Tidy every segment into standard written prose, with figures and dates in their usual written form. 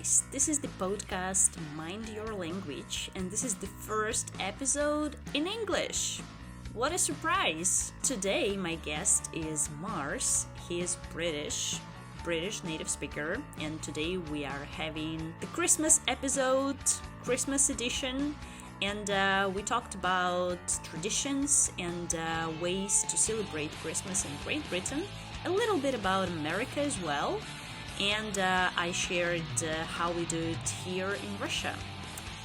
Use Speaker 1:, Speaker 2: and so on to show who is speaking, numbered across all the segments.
Speaker 1: guys, this is the podcast Mind Your Language, and this is the first episode in English. What a surprise! Today, my guest is Mars. He is British native speaker, and today we are having the Christmas episode, Christmas edition, and we talked about traditions and ways to celebrate Christmas in Great Britain, a little bit about America as well, and I shared how we do it here in Russia.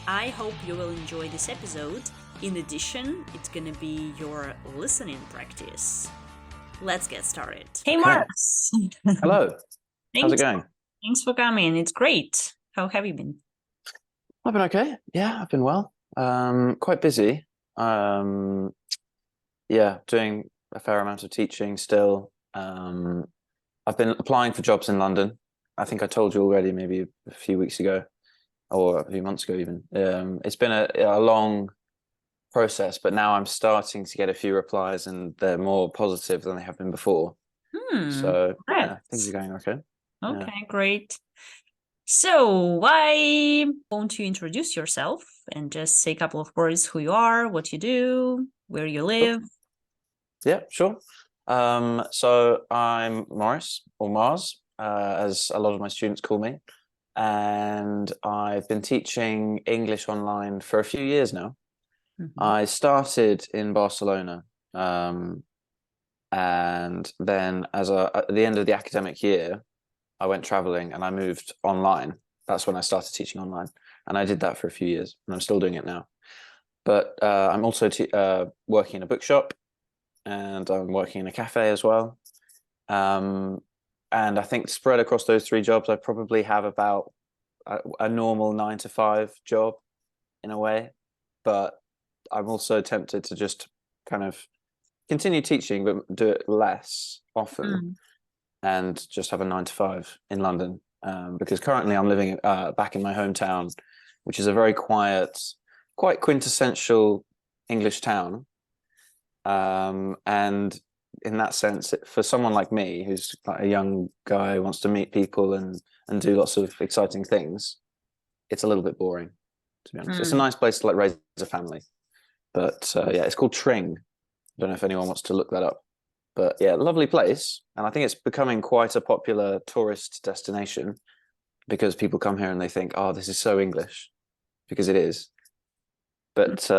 Speaker 1: I hope you will enjoy this episode. In addition, it's gonna be your listening practice. Let's get started. Hey, Mars.
Speaker 2: Hello. How's it going?
Speaker 1: Thanks for coming. It's great. How have you been?
Speaker 2: I've been okay. Yeah, I've been well. Quite busy. Doing a fair amount of teaching still. I've been applying for jobs in London. I think I told you already, maybe a few weeks ago, or a few months ago even. It's been a long process, but now I'm starting to get a few replies, and they're more positive than they have been before. So yeah, things are going okay.
Speaker 1: Okay, great. So why won't you introduce yourself and just say a couple of words, who you are, what you do, where you live?
Speaker 2: Yeah, sure. So I'm Morris, or Mars, as a lot of my students call me, and I've been teaching English online for a few years now.
Speaker 1: Mm-hmm.
Speaker 2: I started in Barcelona, and then at the end of the academic year, I went traveling and I moved online. That's when I started teaching online, and I did that for a few years, and I'm still doing it now. But I'm also working in a bookshop, and I'm working in a cafe as well. And I think spread across those three jobs, I probably have about a normal 9-to-5 job in a way. But I'm also tempted to just kind of continue teaching, but do it less often and just have a 9-to-5 in London. Because currently I'm living back in my hometown, which is a very quiet, quite quintessential English town. And in that sense, for someone like me, who's like a young guy who wants to meet people and do lots of exciting things, it's a little bit boring, to be honest. It's a nice place to like raise a family, but yeah, it's called Tring. I don't know if anyone wants to look that up, but yeah, lovely place, and I think it's becoming quite a popular tourist destination because people come here and they think, "Oh, this is so English," because it is. But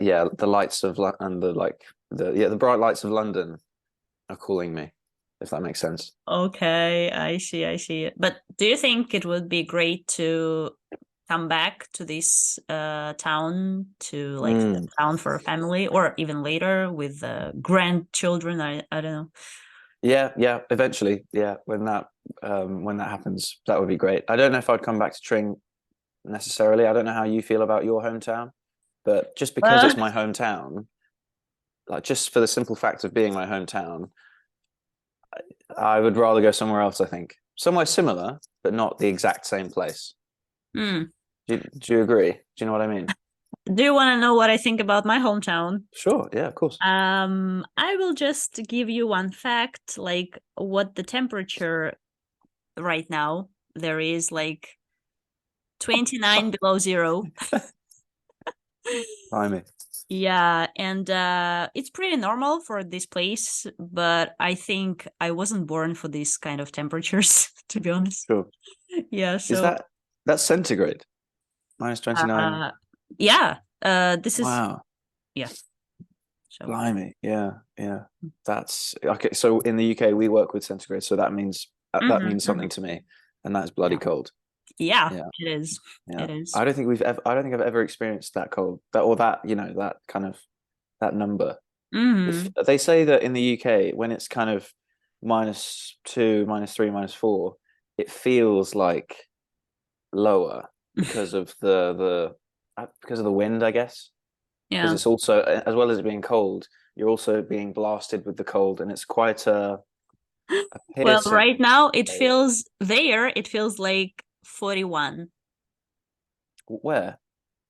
Speaker 2: yeah, the lights of the bright lights of London are calling me, if that makes sense.
Speaker 1: Okay, I see. But do you think it would be great to come back to this town, to like the town for a family, or even later with grandchildren? I don't know.
Speaker 2: Yeah, eventually. Yeah, when that happens, that would be great. I don't know if I'd come back to Tring necessarily. I don't know how you feel about your hometown, but just because it's my hometown, like just for the simple fact of being my hometown, I would rather go somewhere else, I think. Somewhere similar, but not the exact same place. Do you agree? Do you know what I mean?
Speaker 1: Do you want to know what I think about my hometown?
Speaker 2: Sure, yeah, of course.
Speaker 1: I will just give you one fact, like what the temperature right now. There is like 29 below zero.
Speaker 2: Blimey.
Speaker 1: Yeah, and it's pretty normal for this place, but I think I wasn't born for these kind of temperatures, to be honest.
Speaker 2: Sure.
Speaker 1: Yeah, so
Speaker 2: Is that's centigrade? -29.
Speaker 1: Yeah. This is
Speaker 2: Wow.
Speaker 1: Yeah. So
Speaker 2: Blimey. Yeah. That's okay. So in the UK we work with centigrade, so that means something to me, and that's bloody cold.
Speaker 1: Yeah, it is.
Speaker 2: Yeah.
Speaker 1: It is.
Speaker 2: I don't think I've ever experienced that cold, that kind of that number. They say that in the UK, when it's kind of -2, -3, -4, it feels like lower because of the wind, I guess.
Speaker 1: Yeah.
Speaker 2: Because it's also, as well as it being cold, you're also being blasted with the cold, and it's quite a
Speaker 1: well, right now it feels like 41.
Speaker 2: Where?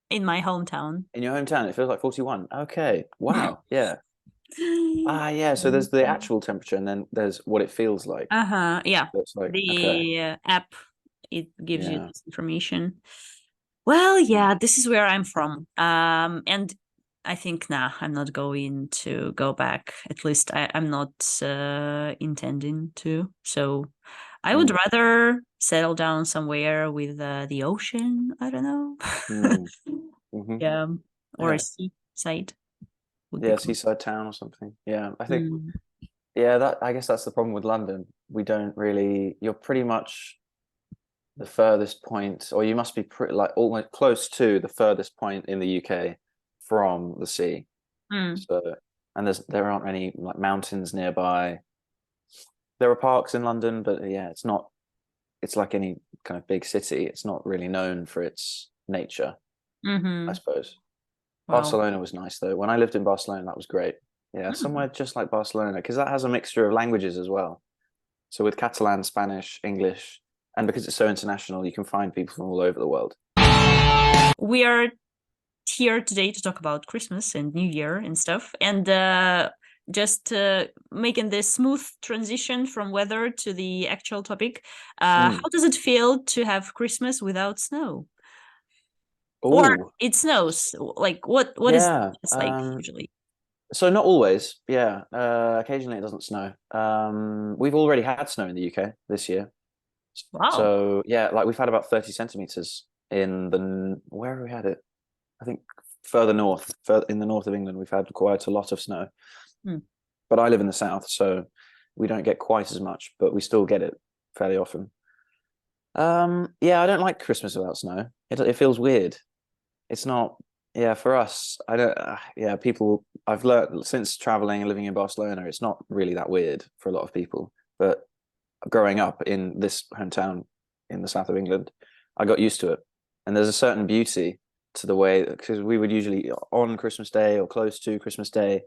Speaker 1: In my hometown.
Speaker 2: In your hometown, it feels like 41. Okay. Wow. Yeah. Yeah. So there's the actual temperature, and then there's what it feels like.
Speaker 1: Yeah.
Speaker 2: So it's like,
Speaker 1: the app it gives you
Speaker 2: Yeah.
Speaker 1: this information. Well, yeah, this is where I'm from. And I think, nah, I'm not going to go back. At least I'm not intending to. So I would
Speaker 2: Mm.
Speaker 1: rather settle down somewhere with the ocean. I don't know.
Speaker 2: Mm. Hmm.
Speaker 1: Yeah, or a
Speaker 2: Yeah.
Speaker 1: seaside would be
Speaker 2: Yeah,
Speaker 1: cool.
Speaker 2: seaside town or something. Yeah, I think.
Speaker 1: Mm.
Speaker 2: Yeah, that I guess that's the problem with London. We don't really. You're pretty much the furthest point, or you must be pretty like almost close to the furthest point in the UK from the sea.
Speaker 1: Mm.
Speaker 2: So, and there aren't any like mountains nearby. There are parks in London, but yeah, it's not. It's like any kind of big city. It's not really known for its nature, I
Speaker 1: Mm-hmm.
Speaker 2: suppose.
Speaker 1: Well,
Speaker 2: Barcelona was nice though. When I lived in Barcelona, that was great. Yeah,
Speaker 1: mm.
Speaker 2: somewhere just like Barcelona, because that has a mixture of languages as well. So with Catalan, Spanish, English, and because it's so international, you can find people from all over the world.
Speaker 1: We are here today to talk about Christmas and New Year and stuff, and just making this smooth transition from weather to the actual topic.
Speaker 2: Mm.
Speaker 1: How does it feel to have Christmas without snow? Or
Speaker 2: Oh,
Speaker 1: it snows? Like what is
Speaker 2: yeah.
Speaker 1: it's like usually?
Speaker 2: So not always. Yeah. Occasionally it doesn't snow. We've already had snow in the UK this year.
Speaker 1: Wow.
Speaker 2: So yeah, like we've had about 30 centimeters where have we had it? I think further north, further in the north of England, we've had quite a lot of snow.
Speaker 1: Hmm.
Speaker 2: But I live in the south, so we don't get quite as much, but we still get it fairly often. Yeah, I don't like Christmas without snow. It feels weird. It's not, yeah, for us, I don't, yeah, people, I've learned since traveling and living in Barcelona, it's not really that weird for a lot of people. But growing up in this hometown in the south of England, I got used to it. And there's a certain beauty to the way, because we would usually on Christmas Day or close to Christmas Day,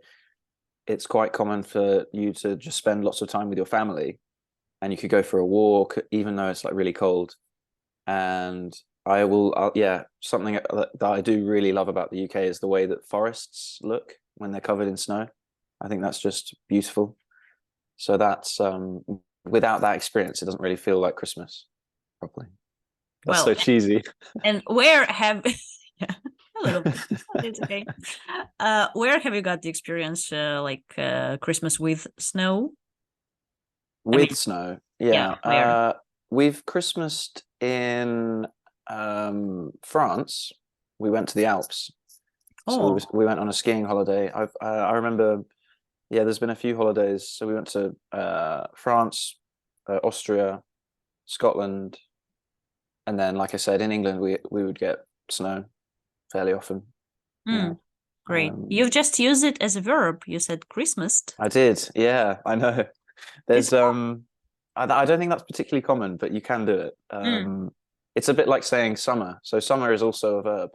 Speaker 2: it's quite common for you to just spend lots of time with your family, and you could go for a walk even though it's like really cold. And yeah, something that I do really love about the UK is the way that forests look when they're covered in snow. I think that's just beautiful. So that's without that experience, it doesn't really feel like Christmas properly. That's
Speaker 1: Well,
Speaker 2: so cheesy.
Speaker 1: and where have yeah, a little bit. But it's okay. Where have you got the experience like Christmas with snow? I mean,
Speaker 2: With snow,
Speaker 1: yeah,
Speaker 2: yeah.
Speaker 1: where?
Speaker 2: We've Christmased in France. We went to the Alps, so
Speaker 1: Oh,
Speaker 2: we went on a skiing holiday. I remember, yeah. There's been a few holidays, so we went to France, Austria, Scotland, and then, like I said, in England, we would get snow fairly often. Yeah,
Speaker 1: mm, great.
Speaker 2: um,
Speaker 1: You've just used it as a verb. You said Christmas.
Speaker 2: I did. Yeah, I know.
Speaker 1: It's
Speaker 2: There's I don't think that's particularly common, but you can do it.
Speaker 1: mm,
Speaker 2: It's a bit like saying summer. So summer is also a verb.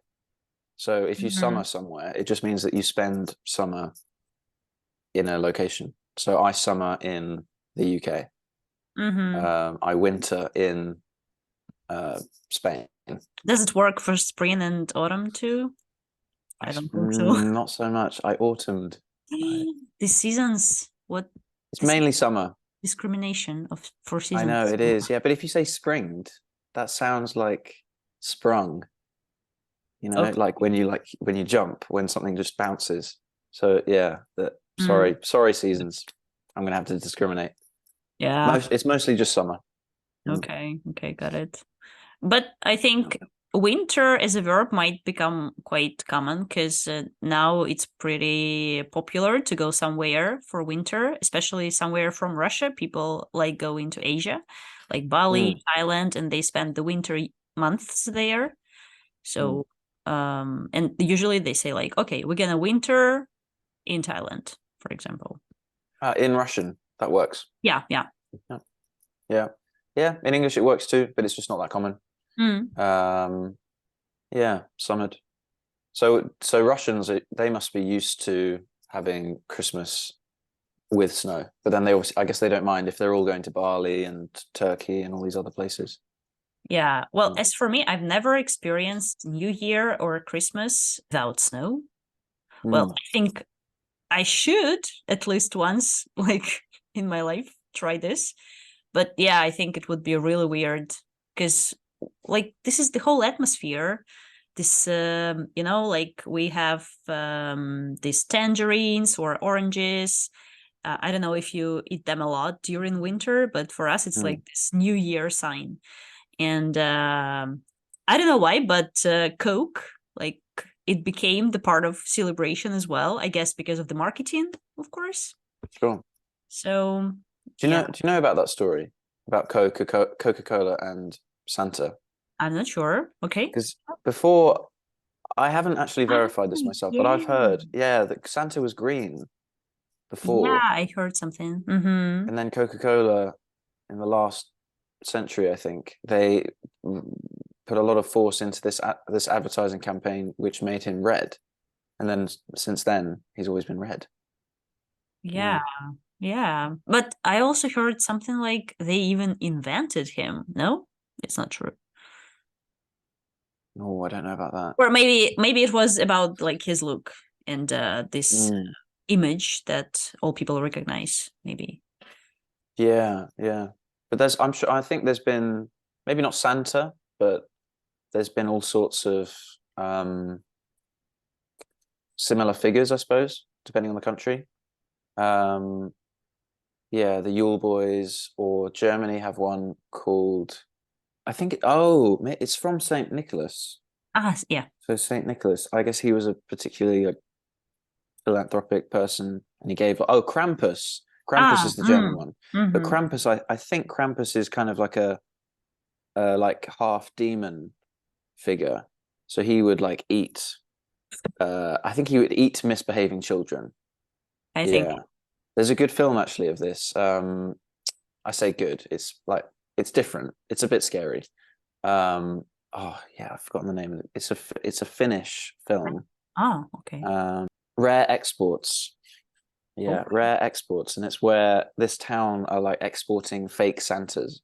Speaker 2: So if you
Speaker 1: hmm
Speaker 2: summer somewhere, it just means that you spend summer in a location. So I summer in the UK.
Speaker 1: hmm.
Speaker 2: I winter in Spain.
Speaker 1: Does it work for spring and autumn too? I don't think so.
Speaker 2: Not so much. I autumned. I,
Speaker 1: The seasons. What
Speaker 2: it's
Speaker 1: this
Speaker 2: mainly summer.
Speaker 1: discrimination of for
Speaker 2: I know
Speaker 1: seasons?
Speaker 2: it is. Yeah, but if you say springed, that sounds like sprung.
Speaker 1: Okay.
Speaker 2: Like when you jump, when something just bounces. So yeah, that
Speaker 1: Mm,
Speaker 2: sorry seasons. I'm gonna have to discriminate.
Speaker 1: yeah.
Speaker 2: It's mostly just summer. Mm.
Speaker 1: Okay. Okay. Got it. But I think winter as a verb might become quite common because now it's pretty popular to go somewhere for winter, especially somewhere from Russia. People like going to Asia, like Bali,
Speaker 2: Mm.
Speaker 1: Thailand, and they spend the winter months there.
Speaker 2: Mm.
Speaker 1: So, and usually they say like, okay, we're gonna winter in Thailand, for example.
Speaker 2: In Russian, that works.
Speaker 1: Yeah, yeah.
Speaker 2: Yeah, yeah, yeah. In English, it works too, but it's just not that common.
Speaker 1: Mm.
Speaker 2: Um, yeah, summered. So Russians, they must be used to having Christmas with snow, but then I guess they don't mind if they're all going to Bali and Turkey and all these other places.
Speaker 1: Yeah. Well,
Speaker 2: Mm.
Speaker 1: as for me, I've never experienced New Year or Christmas without snow. Well,
Speaker 2: Mm.
Speaker 1: I think I should at least once, like in my life, try this. But yeah, I think it would be really weird because like this is the whole atmosphere. This like we have these tangerines or oranges. I don't know if you eat them a lot during winter, but for us it's like
Speaker 2: Mm,
Speaker 1: this New Year sign. And I don't know why, but Coke, like, it became the part of celebration as well, I guess because of the marketing, of course.
Speaker 2: sure.
Speaker 1: So
Speaker 2: Do you know?
Speaker 1: yeah,
Speaker 2: Do you know about that story about Coca-Cola and Santa?
Speaker 1: I'm not sure. Okay.
Speaker 2: Because before, I haven't actually
Speaker 1: Ah,
Speaker 2: verified this myself, but I've
Speaker 1: yeah.
Speaker 2: heard, yeah, that Santa was green
Speaker 1: Yeah,
Speaker 2: before,
Speaker 1: I heard something. Mm-hmm.
Speaker 2: and then Coca-Cola in the last century, I think, they put a lot of force into this advertising campaign, which made him red. And then since then, he's always been red.
Speaker 1: Yeah,
Speaker 2: Yeah.
Speaker 1: yeah. But I also heard something like they even invented him. No, it's not true.
Speaker 2: Oh, I don't know about that.
Speaker 1: Or maybe it was about like his look and this
Speaker 2: Mm.
Speaker 1: image that all people recognize, maybe.
Speaker 2: Yeah, yeah. But I'm sure, I think there's been maybe not Santa, but there's been all sorts of similar figures, I suppose, depending on the country. Um, yeah, the Yule Boys, or Germany have one called, I think, it's from Saint Nicholas.
Speaker 1: Ah, yeah.
Speaker 2: So Saint Nicholas, I guess he was a particularly philanthropic person, and he gave, Krampus. Krampus
Speaker 1: Ah,
Speaker 2: is the German one, but
Speaker 1: mm-hmm.
Speaker 2: Krampus, I think Krampus is kind of like a like half demon figure. So he would like eat. I think he would eat misbehaving children.
Speaker 1: I think.
Speaker 2: Yeah, there's a good film actually of this. I say good. It's like it's different. It's a bit scary. Oh yeah, I've forgotten the name of it. It's a Finnish film.
Speaker 1: Oh, okay.
Speaker 2: Rare Exports. Yeah,
Speaker 1: Okay.
Speaker 2: Rare Exports, and it's where this town are like exporting fake Santas.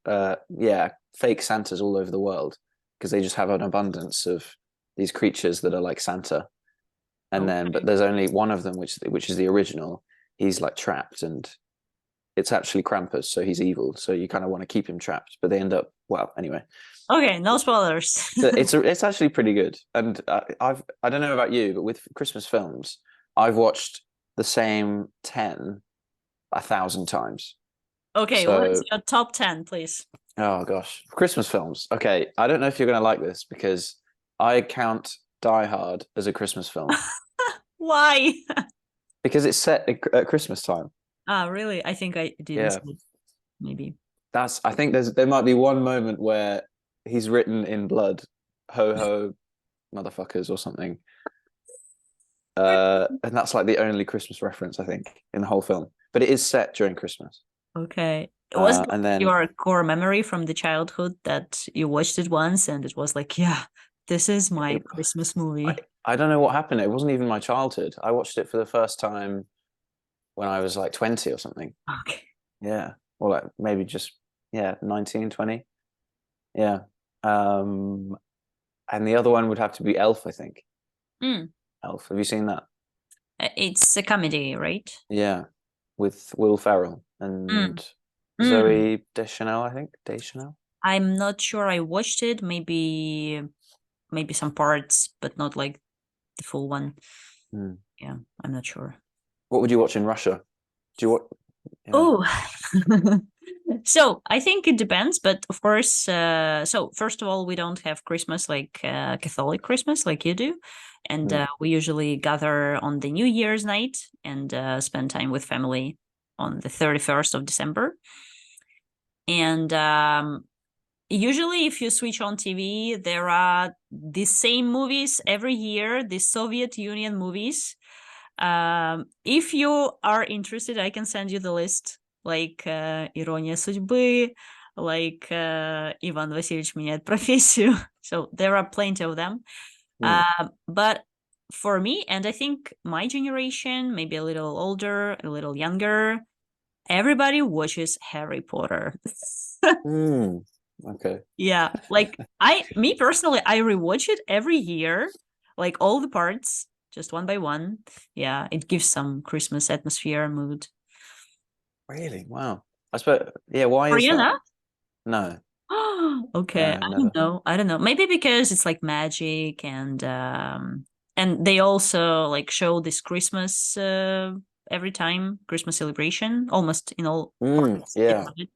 Speaker 2: Yeah, fake Santas all over the world because they just have an abundance of these creatures that are like Santa. And then, but
Speaker 1: Okay.
Speaker 2: there's only one of them, which is the original. He's like trapped, and it's actually Krampus, so he's evil. So you kind of want to keep him trapped, but they end up well. Anyway,
Speaker 1: Okay, no spoilers.
Speaker 2: it's actually pretty good. And I don't know about you, but with Christmas films, I've watched the same 10 1,000 times.
Speaker 1: Okay, what is
Speaker 2: So,
Speaker 1: your top 10, please?
Speaker 2: oh gosh, Christmas films. Okay, I don't know if you're gonna like this because I count Die Hard as a Christmas film
Speaker 1: Why?
Speaker 2: because it's set at Christmas time.
Speaker 1: Ah, really? I think I didn't
Speaker 2: Yeah,
Speaker 1: see it. Maybe.
Speaker 2: I think there might be one moment where he's written in blood, "Ho ho, motherfuckers" or something. And that's like the only Christmas reference I think in the whole film. But it is set during Christmas.
Speaker 1: Okay. Was it
Speaker 2: And then
Speaker 1: your core memory from the childhood that you watched it once and it was like, yeah, this is my
Speaker 2: it,
Speaker 1: Christmas
Speaker 2: I
Speaker 1: movie?
Speaker 2: I don't know what happened. It wasn't even my childhood. I watched it for the first time when I was like 20 or something.
Speaker 1: Okay.
Speaker 2: Yeah. Or like maybe just, yeah, 19, 20. Yeah. Um, and the other one would have to be Elf, I think.
Speaker 1: Mm.
Speaker 2: Elf. Have you seen that?
Speaker 1: It's a comedy, right?
Speaker 2: Yeah. With Will Ferrell
Speaker 1: Mm.
Speaker 2: and
Speaker 1: Mm.
Speaker 2: Zoe Deschanel, I think. Deschanel.
Speaker 1: I'm not sure I watched it. Maybe some parts, but not like the full one.
Speaker 2: Hmm.
Speaker 1: Yeah, I'm not sure.
Speaker 2: What would you watch in Russia? Do you what? Yeah.
Speaker 1: Oh, so I think it depends, but of course, so first of all, we don't have Christmas like Catholic Christmas like you do, and
Speaker 2: Hmm.
Speaker 1: we usually gather on the New Year's night and spend time with family on the 31st of December. And usually, if you switch on TV, there are the same movies every year, the Soviet Union movies. If you are interested, I can send you the list, like "Ирония судьбы", like "Иван Васильевич меняет профессию". So there are plenty of them.
Speaker 2: Hmm.
Speaker 1: But for me, and I think my generation, maybe a little older, a little younger, everybody watches Harry Potter.
Speaker 2: Hmm. Okay.
Speaker 1: Yeah, like me personally, I rewatch it every year, like all the parts, just one by one. Yeah, it gives some Christmas atmosphere mood.
Speaker 2: Really? Wow. I suppose. Yeah. Why
Speaker 1: For
Speaker 2: is
Speaker 1: you,
Speaker 2: that?
Speaker 1: no?
Speaker 2: No.
Speaker 1: Okay, I
Speaker 2: Never.
Speaker 1: don't know. I don't know. Maybe because it's like magic and they also like show this Christmas every time, Christmas celebration, almost in all parts
Speaker 2: Yeah.
Speaker 1: of it.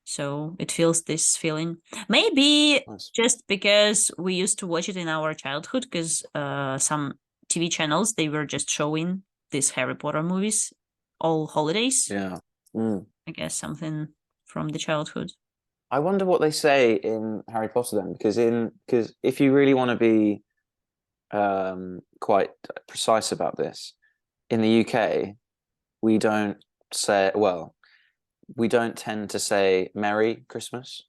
Speaker 1: So it feels this feeling. Maybe
Speaker 2: Nice.
Speaker 1: just because we used to watch it in our childhood, because some TV channels they were just showing these Harry Potter movies all holidays.
Speaker 2: Yeah. Mm.
Speaker 1: I guess something from the childhood.
Speaker 2: I wonder what they say in Harry Potter then, because if you really want to be quite precise about this, in the UK, we don't say, well, we don't tend to say Merry Christmas.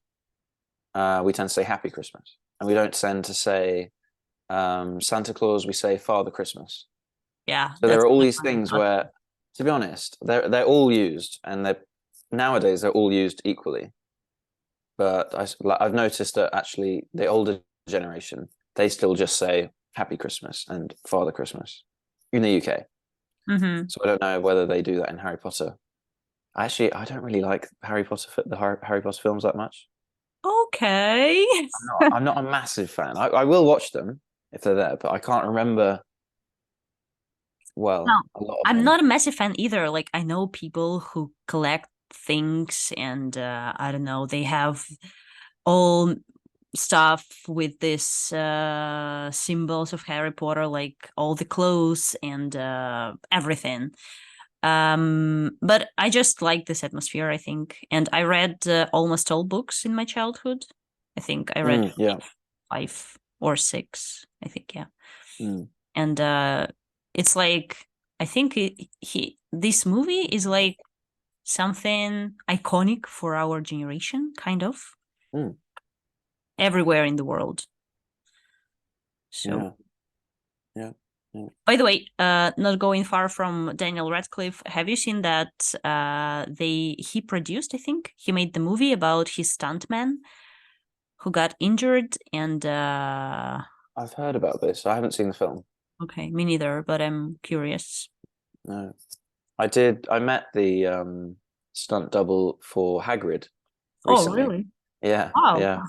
Speaker 2: We tend to say Happy Christmas, and we don't tend to say Santa Claus. We say Father Christmas.
Speaker 1: Yeah,
Speaker 2: So there
Speaker 1: that's
Speaker 2: are all
Speaker 1: what
Speaker 2: these
Speaker 1: I
Speaker 2: things
Speaker 1: thought.
Speaker 2: where, to be honest, they're all used, and they're nowadays they're all used equally. But I've noticed that actually the older generation they still just say Happy Christmas and Father Christmas in the UK.
Speaker 1: Mm-hmm.
Speaker 2: So I don't know whether they do that in Harry Potter. Actually, I don't really like the Harry Potter films that much.
Speaker 1: Okay.
Speaker 2: I'm not a massive fan. I will watch them if they're there, but I can't remember
Speaker 1: No,
Speaker 2: a lot of
Speaker 1: I'm
Speaker 2: them.
Speaker 1: not a massive fan either. Like I know people who collect things and I don't know, they have all stuff with this symbols of Harry Potter, like all the clothes and everything. But I just like this atmosphere, I think. And I read almost all books in my childhood. I think I read
Speaker 2: Yeah.
Speaker 1: five or six, I think, yeah.
Speaker 2: Mm,
Speaker 1: And it's like I think this movie is like something iconic for our generation, kind of
Speaker 2: mm,
Speaker 1: everywhere in the world. So,
Speaker 2: yeah. Yeah. Yeah.
Speaker 1: by the way, not going far from Daniel Radcliffe, have you seen that he produced? I think he made the movie about his stuntman who got injured and
Speaker 2: I've heard about this. I haven't seen the film.
Speaker 1: okay, me neither, but I'm curious.
Speaker 2: No. I did. I met the stunt double for Hagrid
Speaker 1: Oh,
Speaker 2: recently.
Speaker 1: really?
Speaker 2: Yeah,
Speaker 1: Wow.
Speaker 2: yeah.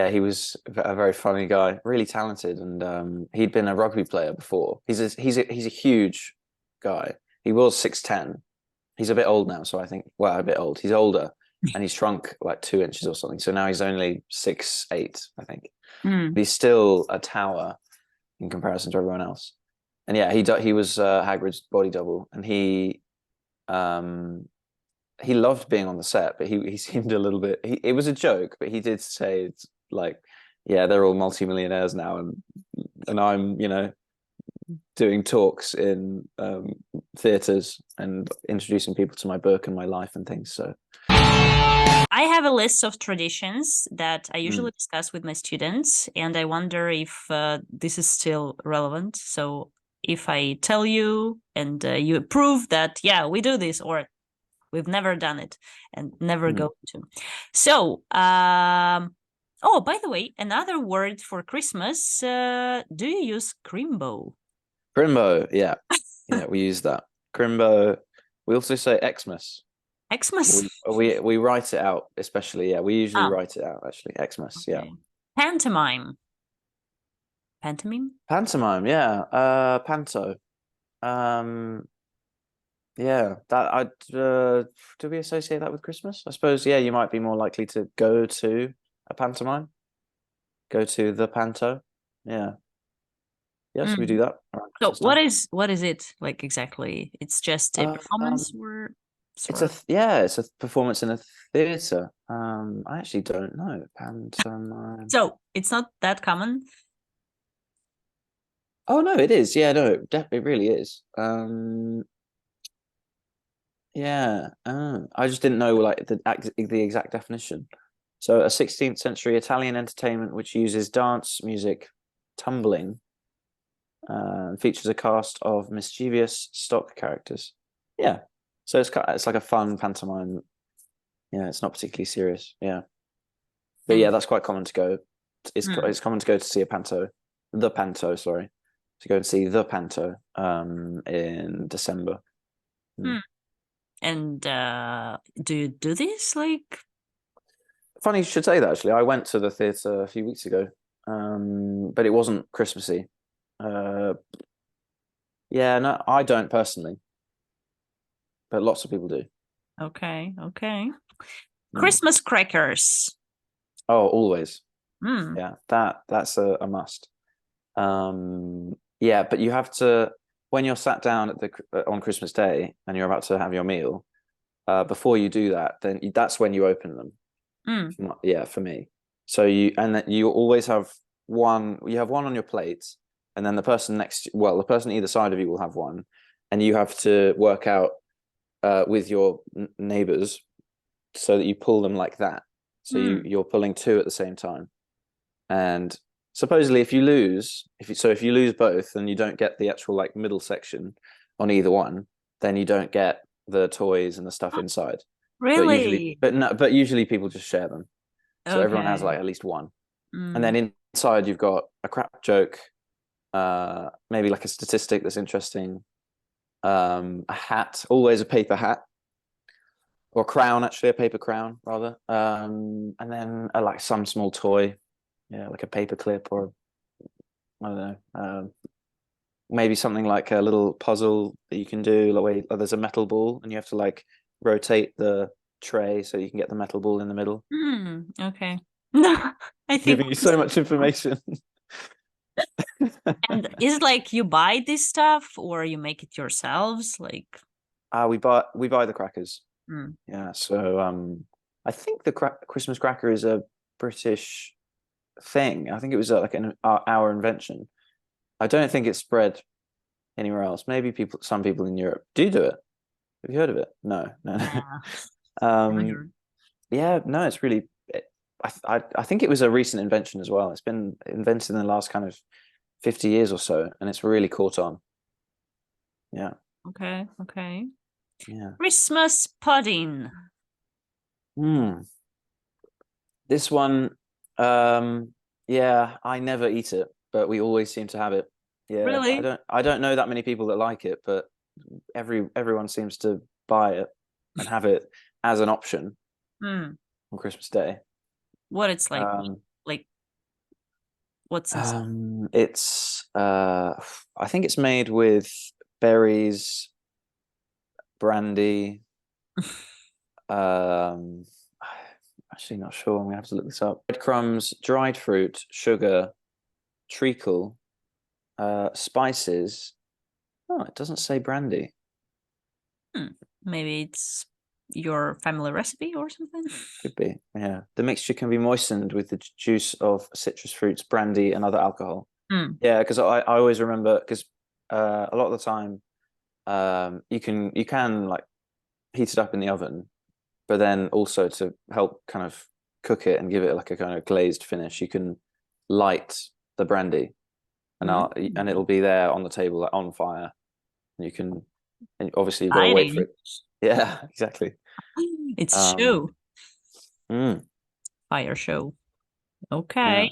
Speaker 2: He was a very funny guy, really talented, and he'd been a rugby player before. He's a huge guy. He was 6'10". He's a bit old now, so I think, well, a bit old. He's older, and he's shrunk like 2 inches or something. So now he's only 6'8", I think.
Speaker 1: Hmm.
Speaker 2: But he's still a tower in comparison to everyone else. And yeah, he was Hagrid's body double, and um he loved being on the set, but he seemed a little bit. It was a joke, but he did say it's like, yeah, they're all multimillionaires now, and I'm doing talks in theaters and introducing people to my book and my life and things. So
Speaker 1: I have a list of traditions that I
Speaker 2: mm,
Speaker 1: usually discuss with my students, and I wonder if this is still relevant. So, if I tell you and you approve that, yeah, we do this, or we've never done it and never
Speaker 2: mm.
Speaker 1: go to. So, oh, by the way, another word for Christmas. Do you use crimbo?
Speaker 2: Crimbo, yeah, yeah, we use that Crimbo. We also say Xmas.
Speaker 1: Xmas?
Speaker 2: We write it out, especially. Yeah, we usually
Speaker 1: Oh,
Speaker 2: write it out actually. Xmas, yeah.
Speaker 1: okay. Pantomime. Pantomime?
Speaker 2: Pantomime, yeah. Panto. Um, yeah. That I do we associate that with Christmas? I suppose. Yeah, you might be more likely to go to a pantomime. Go to the panto. Yeah. Yes, we do
Speaker 1: Mm.
Speaker 2: that around
Speaker 1: So
Speaker 2: Christmas time.
Speaker 1: what is it like exactly? It's just a performance
Speaker 2: Um,
Speaker 1: or
Speaker 2: it's
Speaker 1: sort
Speaker 2: a
Speaker 1: of.
Speaker 2: yeah, it's a performance in a theatre. I actually don't know pantomime.
Speaker 1: So it's not that common.
Speaker 2: Oh no, it is. Yeah, no, it really is. Yeah, I just didn't know like the exact definition. So, a 16th century Italian entertainment which uses dance, music, tumbling, features a cast of mischievous stock characters. Yeah, so it's like a fun pantomime. Yeah, it's not particularly serious. Yeah, but yeah,
Speaker 1: And
Speaker 2: that's quite common to go.
Speaker 1: mm,
Speaker 2: It's common to go to see the panto. Sorry, to go and see the panto in December. Mm.
Speaker 1: mm. And do you do this like
Speaker 2: Funny you should say that, actually. I went to the theatre a few weeks ago, but it wasn't Christmassy. Uh, yeah, no, I don't personally, but lots of people do.
Speaker 1: Okay, okay.
Speaker 2: Mm.
Speaker 1: Christmas crackers.
Speaker 2: Oh, always.
Speaker 1: Hmm.
Speaker 2: Yeah, that's a must. Yeah, but you have to when you're sat down at the on Christmas Day and you're about to have your meal. Before you do that, then that's when you open them.
Speaker 1: Hmm.
Speaker 2: Yeah, for me. So you always have one. You have one on your plate, and then the person the person either side of you will have one, and you have to work out with your neighbors so that you pull them like that. So
Speaker 1: Hmm.
Speaker 2: you're pulling two at the same time, and supposedly if you lose both and you don't get the actual like middle section on either one, then you don't get the toys and the stuff inside.
Speaker 1: Really?
Speaker 2: But usually people just share them. So everyone has
Speaker 1: Okay.
Speaker 2: like at least one. And
Speaker 1: Hmm.
Speaker 2: then inside you've got a crap joke, maybe like a statistic that's interesting, a hat, always a paper hat, or a crown, actually, a paper crown rather. And then like some small toy, yeah, like a paper clip or I don't know, maybe something like a little puzzle that you can do. Like there's a metal ball and you have to like rotate the tray so you can get the metal ball in the middle.
Speaker 1: Hmm. Okay. No, I think.
Speaker 2: Giving you so much information.
Speaker 1: And is it like you buy this stuff or you make it yourselves? Like,
Speaker 2: We buy the crackers.
Speaker 1: hmm.
Speaker 2: Yeah, so I think the Christmas cracker is a British thing. I think it was like our invention. I don't think it's spread anywhere else. Maybe some people in Europe do it. Have you heard of it? No, no, no.
Speaker 1: Nah, never
Speaker 2: Um,
Speaker 1: heard.
Speaker 2: yeah, no, it's really. I think it was a recent invention as well. It's been invented in the last kind of 50 years or so, and it's really caught on. Yeah,
Speaker 1: Okay, okay.
Speaker 2: yeah.
Speaker 1: Christmas pudding.
Speaker 2: Hmm. This one, yeah, I never eat it, but we always seem to have it. Yeah,
Speaker 1: Really?
Speaker 2: I don't know that many people that like it, but everyone seems to buy it and have it as an option
Speaker 1: Hmm.
Speaker 2: on Christmas Day.
Speaker 1: What it's
Speaker 2: Um,
Speaker 1: like what's inside?
Speaker 2: it's I think it's made with berries, brandy. Um, I'm actually not sure. I'm gonna have to look this up. Breadcrumbs, dried fruit, sugar, treacle, spices. Oh, it doesn't say brandy.
Speaker 1: Hmm. Maybe it's your family recipe or something?
Speaker 2: Could be. Yeah. The mixture can be moistened with the juice of citrus fruits, brandy, and other alcohol.
Speaker 1: Hmm.
Speaker 2: Yeah, because I always remember because a lot of the time you can like heat it up in the oven, but then also to help kind of cook it and give it like a kind of glazed finish, you can light the brandy and
Speaker 1: Mm.
Speaker 2: it'll be there on the table like, on fire. And you can and obviously you've got to wait for
Speaker 1: Exciting.
Speaker 2: it. Yeah, exactly.
Speaker 1: It's
Speaker 2: Um,
Speaker 1: show.
Speaker 2: mm,
Speaker 1: Fire show. Okay.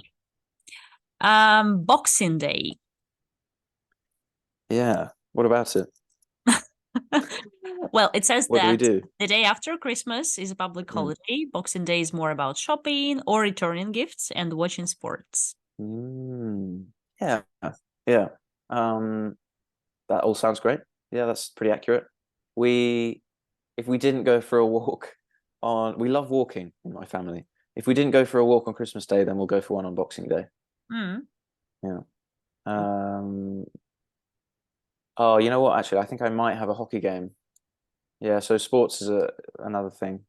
Speaker 2: yeah,
Speaker 1: Boxing Day.
Speaker 2: yeah. What about it?
Speaker 1: Well, it says
Speaker 2: What do we
Speaker 1: that
Speaker 2: do?
Speaker 1: the day after Christmas is a public
Speaker 2: Mm.
Speaker 1: holiday. Boxing Day is more about shopping or returning gifts and watching sports.
Speaker 2: Mm. Yeah, yeah. Um, that all sounds great. Yeah, that's pretty accurate. We, if we didn't go for a walk we love walking in my family. If we didn't go for a walk on Christmas Day, then we'll go for one on Boxing Day.
Speaker 1: Mm.
Speaker 2: Yeah. Um, oh, you know what? Actually, I think I might have a hockey game. Yeah, so sports is another thing.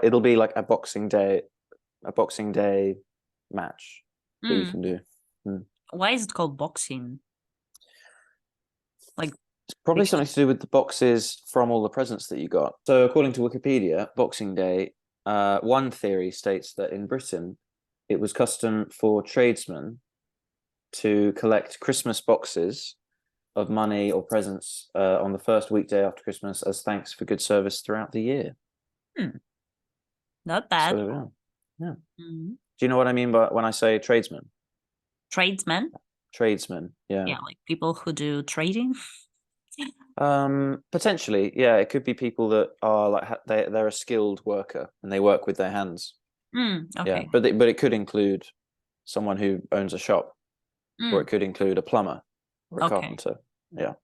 Speaker 2: It'll be like a Boxing Day match that you
Speaker 1: Mm.
Speaker 2: can do. Mm.
Speaker 1: Why is it called boxing? Like,
Speaker 2: It's probably
Speaker 1: because.
Speaker 2: something to do with the boxes from all the presents that you got. So, according to Wikipedia, Boxing Day, one theory states that in Britain, it was custom for tradesmen to collect Christmas boxes of money or presents on the first weekday after Christmas as thanks for good service throughout the year.
Speaker 1: Hmm, not bad.
Speaker 2: So, yeah. Yeah.
Speaker 1: Mm.
Speaker 2: Do you know what I mean by when I say tradesman?
Speaker 1: Tradesmen.
Speaker 2: Tradesman, yeah.
Speaker 1: Yeah, like people who do trading.
Speaker 2: Potentially, yeah. It could be people that are like they're a skilled worker and they work with their hands. Yeah,
Speaker 1: Okay.
Speaker 2: but it could include someone who owns a shop, or it could include a plumber or a
Speaker 1: Okay.
Speaker 2: carpenter. Yeah.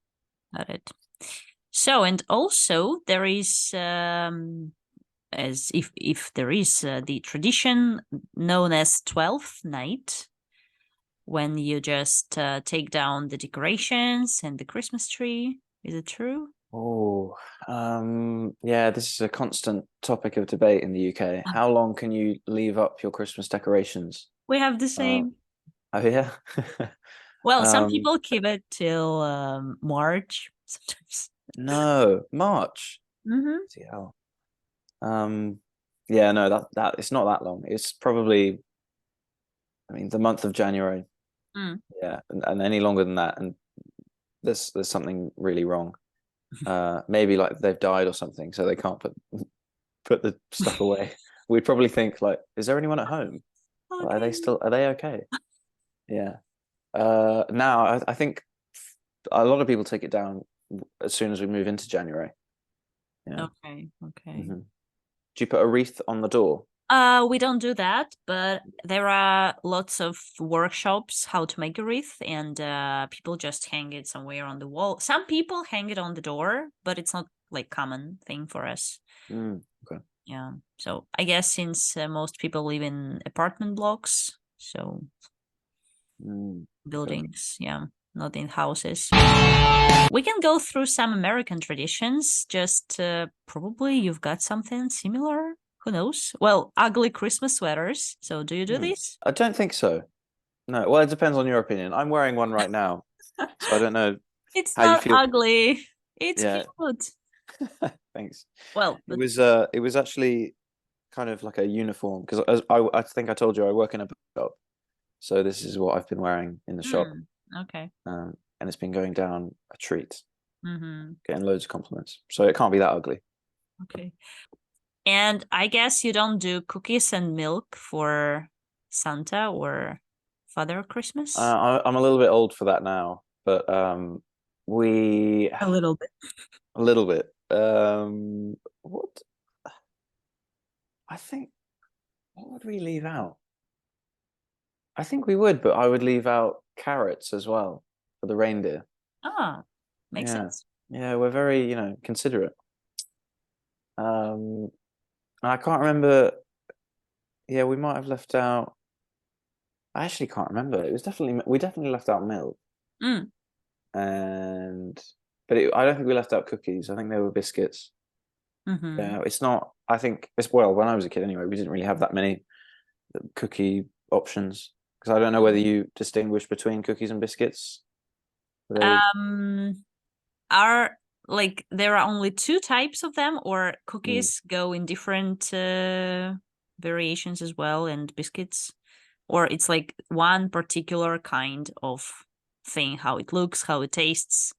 Speaker 1: Got it. So, and also there is, as if there is the tradition known as 12th night, when you just take down the decorations and the Christmas tree. Is it true?
Speaker 2: Oh, yeah, this is a constant topic of debate in the UK. How long can you leave up your Christmas decorations?
Speaker 1: We have the
Speaker 2: Um,
Speaker 1: same.
Speaker 2: oh yeah.
Speaker 1: Well, some
Speaker 2: Um,
Speaker 1: people keep it till March sometimes.
Speaker 2: no, March.
Speaker 1: Mm-hmm.
Speaker 2: See hell. Yeah, no, that it's not that long. It's probably, I mean, the month of January.
Speaker 1: Mm.
Speaker 2: Yeah, and any longer than that, and there's something really wrong. Maybe like they've died or something, so they can't put the stuff away. We'd probably think like, is there anyone at home? Like,
Speaker 1: Okay.
Speaker 2: are they okay? Yeah. Now I think a lot of people take it down as soon as we move into January. Yeah.
Speaker 1: Okay. Okay.
Speaker 2: Do you put a wreath on the door?
Speaker 1: We don't do that, but there are lots of workshops how to make a wreath, and people just hang it somewhere on the wall. Some people hang it on the door, but it's not like common thing for us.
Speaker 2: Okay.
Speaker 1: Yeah. So I guess since most people live in apartment blocks, so
Speaker 2: Okay.
Speaker 1: buildings, yeah, not in houses. We can go through some American traditions. Just probably you've got something similar. Who knows? Well, ugly Christmas sweaters. So do you do this?
Speaker 2: I don't think so. No. Well, it depends on your opinion. I'm wearing one right now, so I don't know
Speaker 1: It's
Speaker 2: how you
Speaker 1: not
Speaker 2: feel.
Speaker 1: ugly. It's
Speaker 2: Yeah.
Speaker 1: cute.
Speaker 2: Thanks.
Speaker 1: Well, but
Speaker 2: It was actually kind of like a uniform because I think I told you I work in a bookshop, so this is what I've been wearing in the shop,
Speaker 1: okay.
Speaker 2: and it's been going down a treat,
Speaker 1: Mm-hmm.
Speaker 2: getting loads of compliments. So it can't be that ugly.
Speaker 1: Okay. And I guess you don't do cookies and milk for Santa or Father Christmas?
Speaker 2: I'm a little bit old for that now, but we
Speaker 1: A little bit.
Speaker 2: a little bit. What I think, what would we leave out? I think we would, but I would leave out carrots as well for the reindeer.
Speaker 1: Ah, makes
Speaker 2: Yeah,
Speaker 1: sense.
Speaker 2: yeah, we're very, considerate. Um, I can't remember. Yeah, we might have left out. I actually can't remember. It was definitely we definitely left out milk,
Speaker 1: Mm.
Speaker 2: and I don't think we left out cookies. I think they were biscuits.
Speaker 1: Mm-hmm.
Speaker 2: Yeah, it's not. I think it's well when I was a kid anyway. We didn't really have that many cookie options because I don't know whether you distinguish between cookies and biscuits. They.
Speaker 1: Um, are like there are only two types of them, or
Speaker 2: Mm,
Speaker 1: cookies go in different variations as well, and biscuits, or it's like one particular kind of thing, how it looks, how it tastes,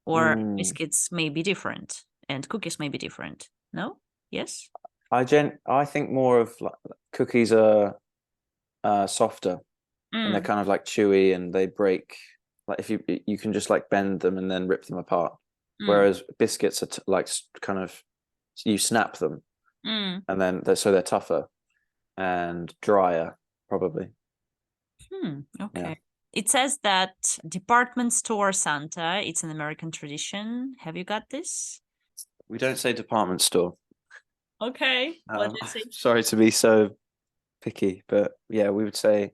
Speaker 1: or
Speaker 2: mm.
Speaker 1: biscuits may be different and cookies may be different. No? Yes?
Speaker 2: I think more of like cookies are softer and they're
Speaker 1: Mm.
Speaker 2: kind of like chewy and they break like if you can just like bend them and then rip them apart.
Speaker 1: Mm.
Speaker 2: Whereas biscuits are like kind of you snap them
Speaker 1: Mm.
Speaker 2: and then they're tougher and drier probably. Yeah.
Speaker 1: Okay. It says that department store Santa, it's an American tradition. Have you got this?
Speaker 2: We don't say department store.
Speaker 1: Okay. What do you say?
Speaker 2: Sorry to be so picky, but yeah, we would say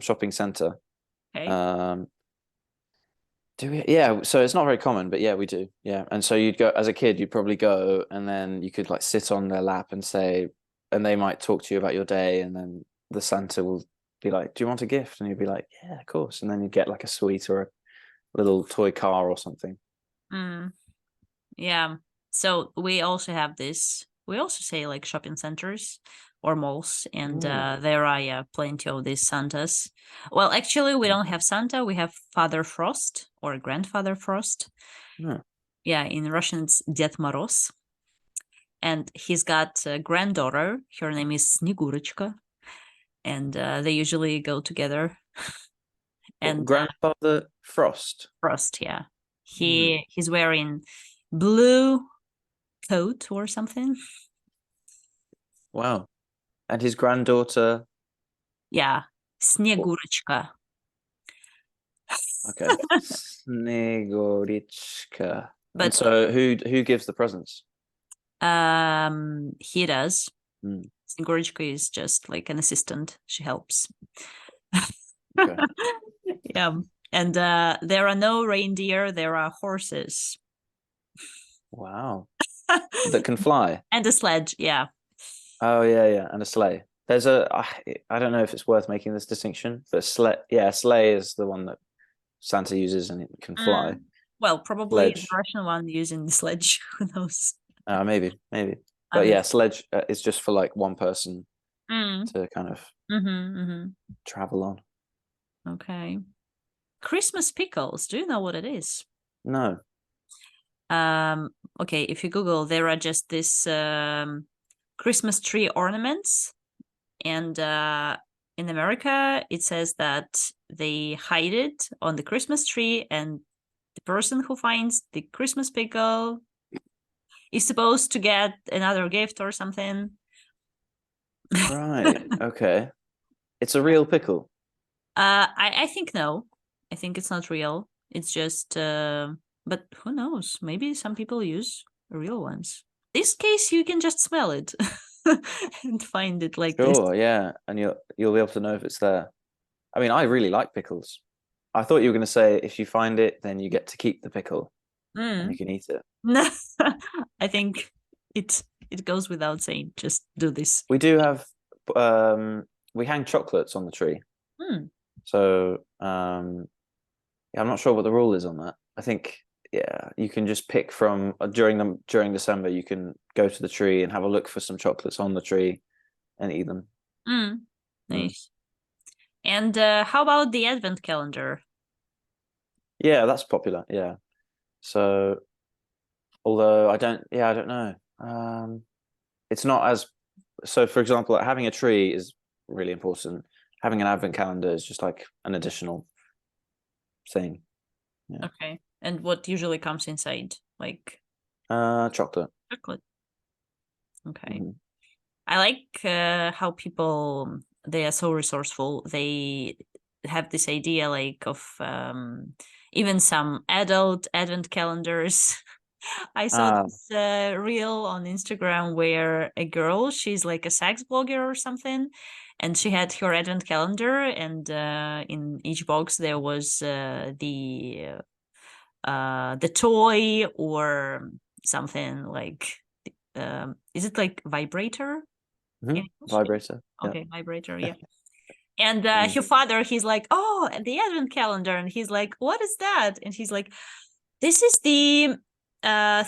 Speaker 2: shopping center.
Speaker 1: Okay.
Speaker 2: Um, do we? Yeah, so it's not very common, but yeah, we do. Yeah, and so you'd go as a kid, you'd probably go, and then you could like sit on their lap and say, and they might talk to you about your day, and then the Santa will be like, "Do you want a gift?" And you'd be like, "Yeah, of course." And then you'd get like a sweet or a little toy car or something.
Speaker 1: Mm. Yeah. So we also have this. We also say like shopping centers or malls, and
Speaker 2: Mm.
Speaker 1: there are yeah, plenty of these Santas. Well, actually, we don't have Santa. We have Father Frost or Grandfather Frost.
Speaker 2: Yeah.
Speaker 1: Yeah, in Russian it's Ded Moroz, and he's got a granddaughter. Her name is Snegurочка, and they usually go together.
Speaker 2: What,
Speaker 1: And
Speaker 2: Grandfather Frost?
Speaker 1: Frost, yeah,
Speaker 2: Mm.
Speaker 1: he's wearing blue coat or something.
Speaker 2: Wow. And his granddaughter.
Speaker 1: Yeah, Снегурочка.
Speaker 2: Okay. Snegorichka. And
Speaker 1: But
Speaker 2: so who gives the presents?
Speaker 1: he does.
Speaker 2: Hmm,
Speaker 1: Снегурочка is just like an assistant. She helps.
Speaker 2: okay.
Speaker 1: Yeah. And there are no reindeer, there are horses.
Speaker 2: Wow. That can fly.
Speaker 1: And a sledge, yeah.
Speaker 2: Oh yeah, yeah, and a sleigh. There's I don't know if it's worth making this distinction, but sleigh is the one that Santa uses and it can fly.
Speaker 1: Well, probably the
Speaker 2: Sledge,
Speaker 1: Russian one using the sledge. Who knows?
Speaker 2: maybe.
Speaker 1: I
Speaker 2: But
Speaker 1: mean,
Speaker 2: yeah, sledge is just for like one person
Speaker 1: mm,
Speaker 2: to kind of travel on.
Speaker 1: okay. Christmas pickles. Do you know what it is?
Speaker 2: No.
Speaker 1: Um, okay, if you Google, there are just this Christmas tree ornaments, and in America, it says that they hide it on the Christmas tree, and the person who finds the Christmas pickle is supposed to get another gift or something.
Speaker 2: Right. Okay. It's a real pickle.
Speaker 1: I think no. I think it's not real. It's just but who knows? Maybe some people use real ones. This case you can just smell it and find it like this.
Speaker 2: Sure, yeah. And you'll be able to know if it's there. I mean, I really like pickles. I thought you were going to say if you find it, then you get to keep the pickle and you
Speaker 1: Mm.
Speaker 2: can eat it.
Speaker 1: No, I think it goes without saying. Just do this.
Speaker 2: We do have we hang chocolates on the tree.
Speaker 1: Mm.
Speaker 2: So yeah, I'm not sure what the rule is on that. I think yeah, you can just pick from during December. You can go to the tree and have a look for some chocolates on the tree and eat them.
Speaker 1: Mm.
Speaker 2: Mm.
Speaker 1: Nice. And how about the advent calendar?
Speaker 2: Yeah, that's popular. Yeah. So although I don't know. It's not as so. For example, like having a tree is really important. Having an advent calendar is just like an additional thing. Yeah.
Speaker 1: Okay. And what usually comes inside? Like
Speaker 2: Chocolate.
Speaker 1: chocolate. Okay.
Speaker 2: Mhm.
Speaker 1: I like how people they are so resourceful. They have this idea like of even some adult advent calendars. I saw
Speaker 2: Ah,
Speaker 1: this reel on Instagram where a girl, she's like a sex blogger or something, and she had her advent calendar, and in each box there was the toy or something like is it like vibrator in English?
Speaker 2: vibrator. Yeah.
Speaker 1: Okay, vibrator, yeah. And
Speaker 2: Mm.
Speaker 1: her father, he's like, oh, the advent calendar, and he's like, what is that? And he's like, this is the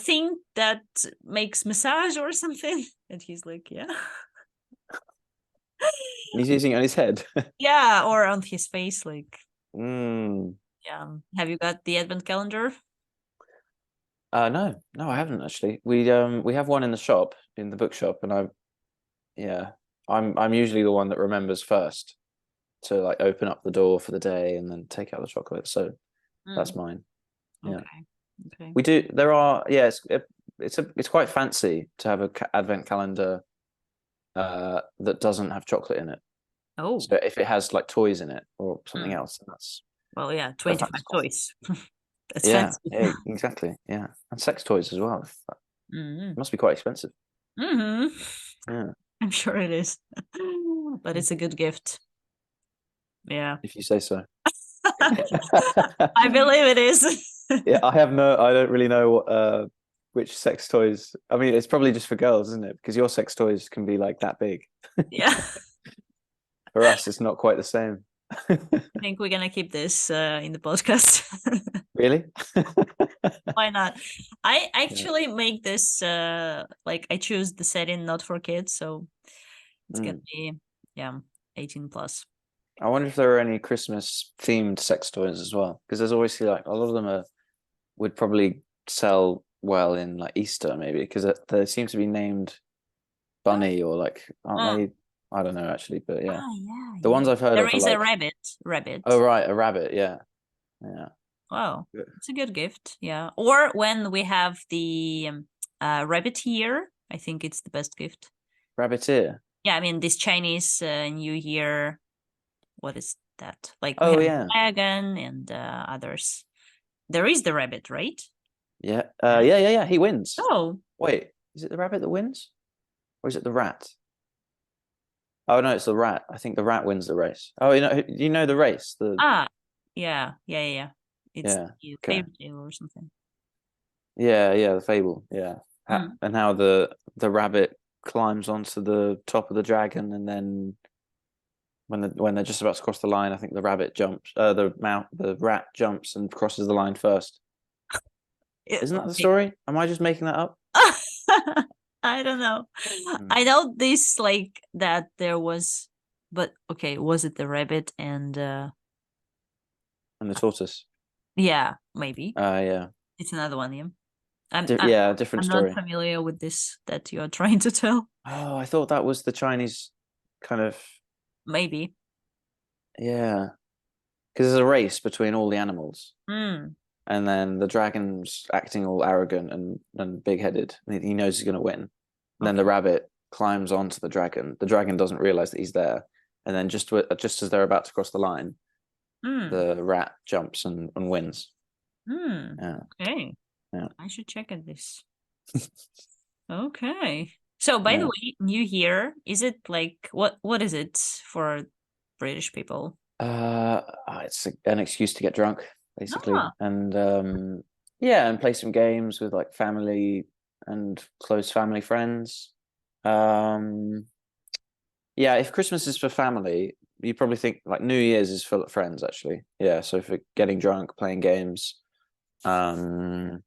Speaker 1: thing that makes massage or something. And he's like, yeah.
Speaker 2: And he's using it on his head.
Speaker 1: Yeah, or on his face, like,
Speaker 2: Mm.
Speaker 1: yeah. Have you got the advent calendar?
Speaker 2: No, I haven't actually. We have one in the shop, in the bookshop, and yeah, I'm usually the one that remembers first to like open up the door for the day and then take out the chocolate. So that's
Speaker 1: Mm,
Speaker 2: mine. Yeah,
Speaker 1: okay. Okay.
Speaker 2: we do. There are yeah, it's quite fancy to have a advent calendar that doesn't have chocolate in it.
Speaker 1: Oh,
Speaker 2: So if it has like toys in it or something
Speaker 1: mm.
Speaker 2: else, that's
Speaker 1: Well, yeah,
Speaker 2: that's
Speaker 1: 25 toys. That's
Speaker 2: yeah,
Speaker 1: fancy.
Speaker 2: yeah, exactly. Yeah, and sex toys as well.
Speaker 1: Mm-hmm.
Speaker 2: Must be quite expensive.
Speaker 1: Mm-hmm.
Speaker 2: Yeah,
Speaker 1: I'm sure it is. But it's a good gift. Yeah.
Speaker 2: if you say so.
Speaker 1: I believe it is.
Speaker 2: Yeah, I don't really know which sex toys. I mean, it's probably just for girls, isn't it? Because your sex toys can be like that big.
Speaker 1: Yeah.
Speaker 2: For us, it's not quite the same.
Speaker 1: I think we're gonna keep this in the podcast.
Speaker 2: Really?
Speaker 1: Why not? I
Speaker 2: Yeah.
Speaker 1: actually make this like I choose the setting not for kids, so it's gonna
Speaker 2: Mm.
Speaker 1: be yeah, 18 plus.
Speaker 2: I wonder if there are any Christmas themed sex toys as well, because there's obviously like a lot of them would probably sell well in like Easter maybe, because they seem to be named bunny or like aren't
Speaker 1: Oh,
Speaker 2: they? I don't know actually, but yeah,
Speaker 1: yeah,
Speaker 2: the
Speaker 1: yeah.
Speaker 2: ones I've heard
Speaker 1: There
Speaker 2: of are
Speaker 1: is a
Speaker 2: like
Speaker 1: rabbit. Rabbit.
Speaker 2: oh right, a rabbit, yeah, yeah.
Speaker 1: Wow,
Speaker 2: Yeah.
Speaker 1: it's a good gift. Yeah. Or when we have the rabbit here, I think it's the best gift.
Speaker 2: Rabbit ear.
Speaker 1: Yeah, I mean this Chinese New Year. What is that? Like we
Speaker 2: Oh
Speaker 1: have
Speaker 2: yeah,
Speaker 1: dragon and others. There is the rabbit, right?
Speaker 2: yeah,
Speaker 1: Yeah.
Speaker 2: yeah. He wins.
Speaker 1: Oh,
Speaker 2: Wait, is it the rabbit that wins, or is it the rat? Oh no, it's the rat. I think the rat wins the race. Oh, you know the race. The
Speaker 1: ah, yeah. It's
Speaker 2: Yeah.
Speaker 1: the
Speaker 2: Okay.
Speaker 1: fairy tale or something.
Speaker 2: Yeah, the fable. Yeah.
Speaker 1: Mm.
Speaker 2: And how the rabbit climbs onto the top of the dragon, and then when they're just about to cross the line, I think the rabbit jumps. The rat jumps and crosses the line first. Isn't that the
Speaker 1: Okay.
Speaker 2: story? Am I just making that up?
Speaker 1: I don't know.
Speaker 2: Hmm.
Speaker 1: I know this like that there was, but okay, was it the rabbit and
Speaker 2: And the tortoise.
Speaker 1: yeah, maybe
Speaker 2: Yeah.
Speaker 1: it's another one. Yeah, I'm
Speaker 2: Di
Speaker 1: I'm
Speaker 2: yeah, different
Speaker 1: I'm not
Speaker 2: story.
Speaker 1: familiar with this that you're trying to tell.
Speaker 2: Oh, I thought that was the Chinese kind of,
Speaker 1: Maybe.
Speaker 2: yeah, because there's a race between all the animals.
Speaker 1: Mm.
Speaker 2: And then the dragon's acting all arrogant and big-headed. He knows he's going to win. And then
Speaker 1: Okay.
Speaker 2: the rabbit climbs onto the dragon. The dragon doesn't realize that he's there. And then just as they're about to cross the line,
Speaker 1: Mm.
Speaker 2: the rat jumps and wins.
Speaker 1: Mm.
Speaker 2: Yeah,
Speaker 1: Okay.
Speaker 2: yeah,
Speaker 1: I should check at this. Okay. So, by the
Speaker 2: yeah.
Speaker 1: way, New Year, is it like what is it for British people?
Speaker 2: It's an excuse to get drunk, basically,
Speaker 1: Ah,
Speaker 2: and yeah, and play some games with like family and close family friends. Um, Yeah, if Christmas is for family, you probably think like New Year's is for friends, actually. Yeah, so for getting drunk, playing games, um,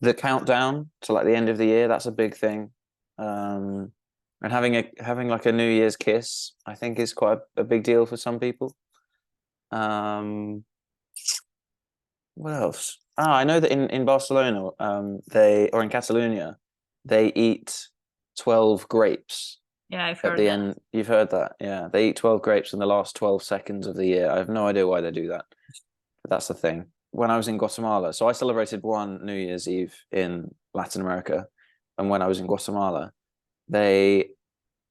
Speaker 2: the countdown to like the end of the year, that's a big thing. Um, and having like a New Year's kiss, I think is quite a big deal for some people. Um, what else? Ah, I know that in Barcelona, they or in Catalonia, they eat 12 grapes
Speaker 1: yeah, I've
Speaker 2: at
Speaker 1: heard
Speaker 2: the
Speaker 1: that.
Speaker 2: end. You've heard that, yeah. They eat 12 grapes in the last 12 seconds of the year. I have no idea why they do that, but that's the thing. When I was in Guatemala, so I celebrated one New Year's Eve in Latin America, and when I was in Guatemala, they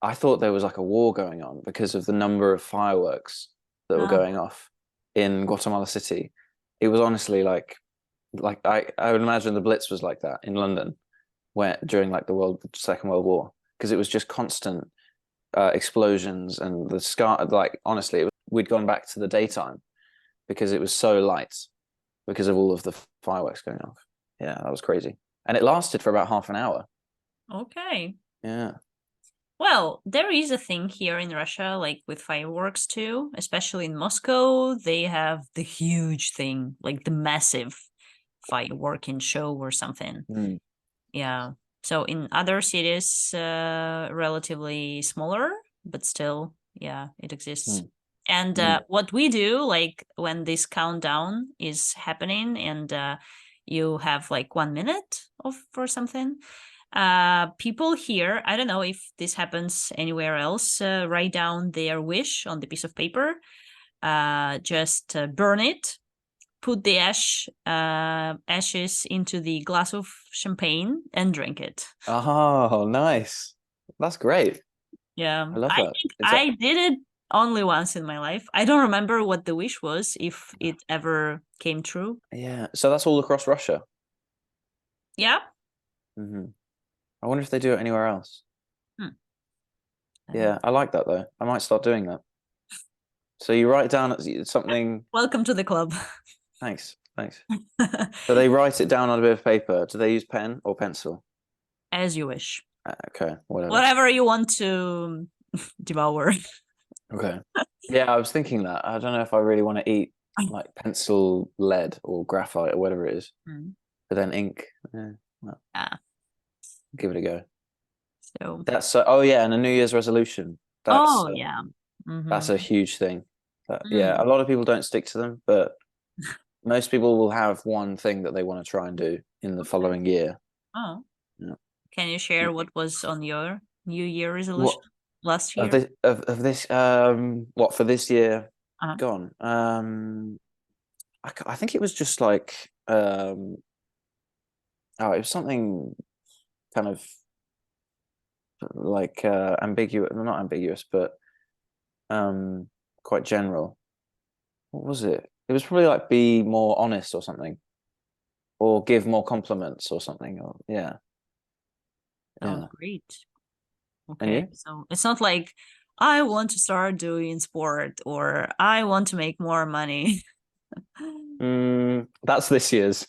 Speaker 2: I thought there was like a war going on because of the number of fireworks that were
Speaker 1: Oh,
Speaker 2: going off in Guatemala City. It was honestly like I would imagine the Blitz was like that in London where during like the Second World War, because it was just constant explosions and the sky. Like honestly, we'd gone back to the daytime because it was so light because of all of the fireworks going off. Yeah, that was crazy, and it lasted for about half an hour.
Speaker 1: okay.
Speaker 2: Yeah.
Speaker 1: Well, there is a thing here in Russia, like with fireworks too, especially in Moscow. They have the huge thing, like the massive fireworking show or something.
Speaker 2: Mm.
Speaker 1: Yeah. So in other cities, relatively smaller, but still, yeah, it exists.
Speaker 2: Mm.
Speaker 1: And
Speaker 2: Mm.
Speaker 1: what we do, like when this countdown is happening, and you have like 1 minute of for something, people here, I don't know if this happens anywhere else, write down their wish on the piece of paper, just burn it, put the ashes into the glass of champagne and drink it.
Speaker 2: Oh, nice. That's great.
Speaker 1: Yeah,
Speaker 2: I love
Speaker 1: I
Speaker 2: that.
Speaker 1: think
Speaker 2: Is that
Speaker 1: I did it only once in my life. I don't remember what the wish was, if it ever came true.
Speaker 2: yeah? So that's all across Russia.
Speaker 1: Yeah.
Speaker 2: Hmm. I wonder if they do it anywhere else.
Speaker 1: Hmm.
Speaker 2: Yeah, I like that though. I might start doing that. So you write down something.
Speaker 1: Welcome to the club.
Speaker 2: Thanks, thanks. So they write it down on a bit of paper. Do they use pen or pencil?
Speaker 1: As you wish.
Speaker 2: Okay, whatever.
Speaker 1: Whatever you want to devour.
Speaker 2: Okay. Yeah, I was thinking that. I don't know if I really want to eat like pencil lead or graphite or whatever it is,
Speaker 1: Mm.
Speaker 2: but then ink. Yeah, well,
Speaker 1: Yeah.
Speaker 2: give it a go.
Speaker 1: So,
Speaker 2: That's oh yeah, and a New Year's resolution.
Speaker 1: oh yeah.
Speaker 2: That's a huge thing. Yeah, a
Speaker 1: Mm.
Speaker 2: lot of people don't stick to them, but most people will have one thing that they want to try and do in the
Speaker 1: Okay.
Speaker 2: following year.
Speaker 1: Oh,
Speaker 2: Yeah.
Speaker 1: can you share what was on your New Year resolution
Speaker 2: What
Speaker 1: last
Speaker 2: of
Speaker 1: year?
Speaker 2: this what for this year
Speaker 1: Uh-huh.
Speaker 2: gone? I think it was just like oh, it was something kind of like ambiguous, not ambiguous, but quite general. What was it? It was probably like be more honest or something, or give more compliments or something. Or yeah,
Speaker 1: Oh,
Speaker 2: yeah.
Speaker 1: great.
Speaker 2: And
Speaker 1: Okay.
Speaker 2: you?
Speaker 1: So it's not like I want to start doing sport or I want to make more money.
Speaker 2: That's this year's.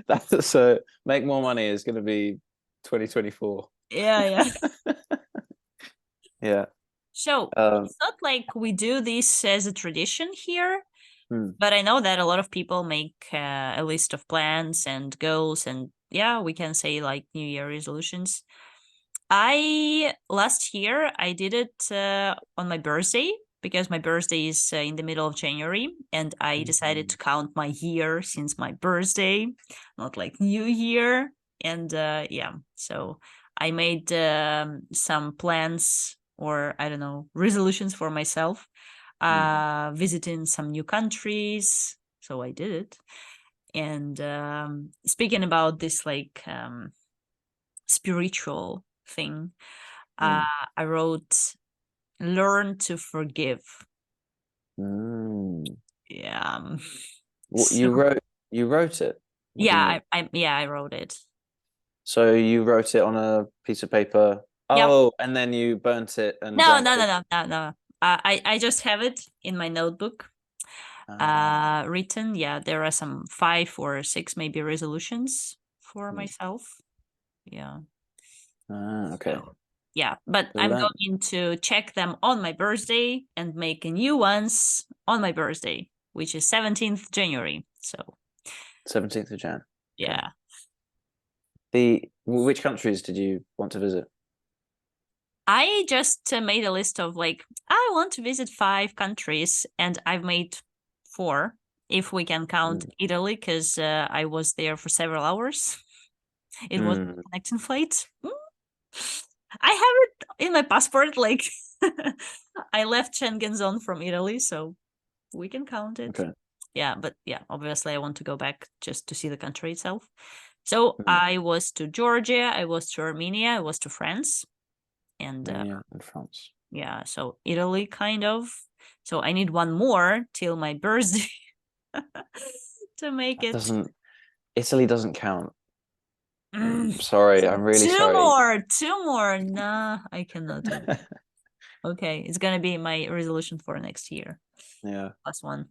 Speaker 2: That's so make more money is going to be 2024.
Speaker 1: Yeah, yeah.
Speaker 2: Yeah.
Speaker 1: So
Speaker 2: Um,
Speaker 1: it's not like we do this as a tradition here,
Speaker 2: hmm,
Speaker 1: but I know that a lot of people make a list of plans and goals, and yeah, we can say like New Year resolutions. I last year I did it on my birthday because my birthday is in the middle of January, and I decided to count my year since my birthday, not like New Year. And yeah, so I made some plans, or I don't know, resolutions for myself, visiting some new countries. So I did it. And speaking about this like spiritual thing, uh,
Speaker 2: hmm,
Speaker 1: I wrote learn to forgive.
Speaker 2: hmm.
Speaker 1: Yeah.
Speaker 2: What
Speaker 1: So
Speaker 2: you wrote it. What do you
Speaker 1: yeah,
Speaker 2: mean?
Speaker 1: I wrote it.
Speaker 2: So you wrote it on a piece of paper.
Speaker 1: Yep.
Speaker 2: Oh, and then you burnt it and
Speaker 1: No,
Speaker 2: drank
Speaker 1: no,
Speaker 2: the.
Speaker 1: no, no, no, no. I just have it in my notebook.
Speaker 2: Ah,
Speaker 1: Written. Yeah, there are some 5 or 6 maybe resolutions for
Speaker 2: hmm,
Speaker 1: myself. Yeah.
Speaker 2: okay.
Speaker 1: So yeah, but I'm
Speaker 2: Learn
Speaker 1: going to check them on my birthday and make new ones on my birthday, which is 17th January. So
Speaker 2: 17th of Jan. Okay.
Speaker 1: yeah.
Speaker 2: Which countries did you want to visit?
Speaker 1: I just made a list of like, I want to visit 5 countries, and I've made 4, if we can count
Speaker 2: Mm.
Speaker 1: Italy, because I was there for several hours. It was
Speaker 2: Mm,
Speaker 1: a connecting flight. I have it in my passport. Like, I left Schengen zone from Italy, so we can count it.
Speaker 2: okay.
Speaker 1: Yeah, but yeah, obviously, I want to go back just to see the country itself. So
Speaker 2: Mm.
Speaker 1: I was to Georgia, I was to Armenia, I was to France, and
Speaker 2: Romania and France.
Speaker 1: yeah, so Italy kind of. So I need one more till my birthday to make
Speaker 2: That
Speaker 1: it.
Speaker 2: doesn't. Italy doesn't count.
Speaker 1: Mm.
Speaker 2: I'm sorry. I'm really
Speaker 1: Two
Speaker 2: sorry.
Speaker 1: more, 2 more. Nah, I cannot do it. Okay, it's gonna be my resolution for next year.
Speaker 2: Yeah.
Speaker 1: Plus one.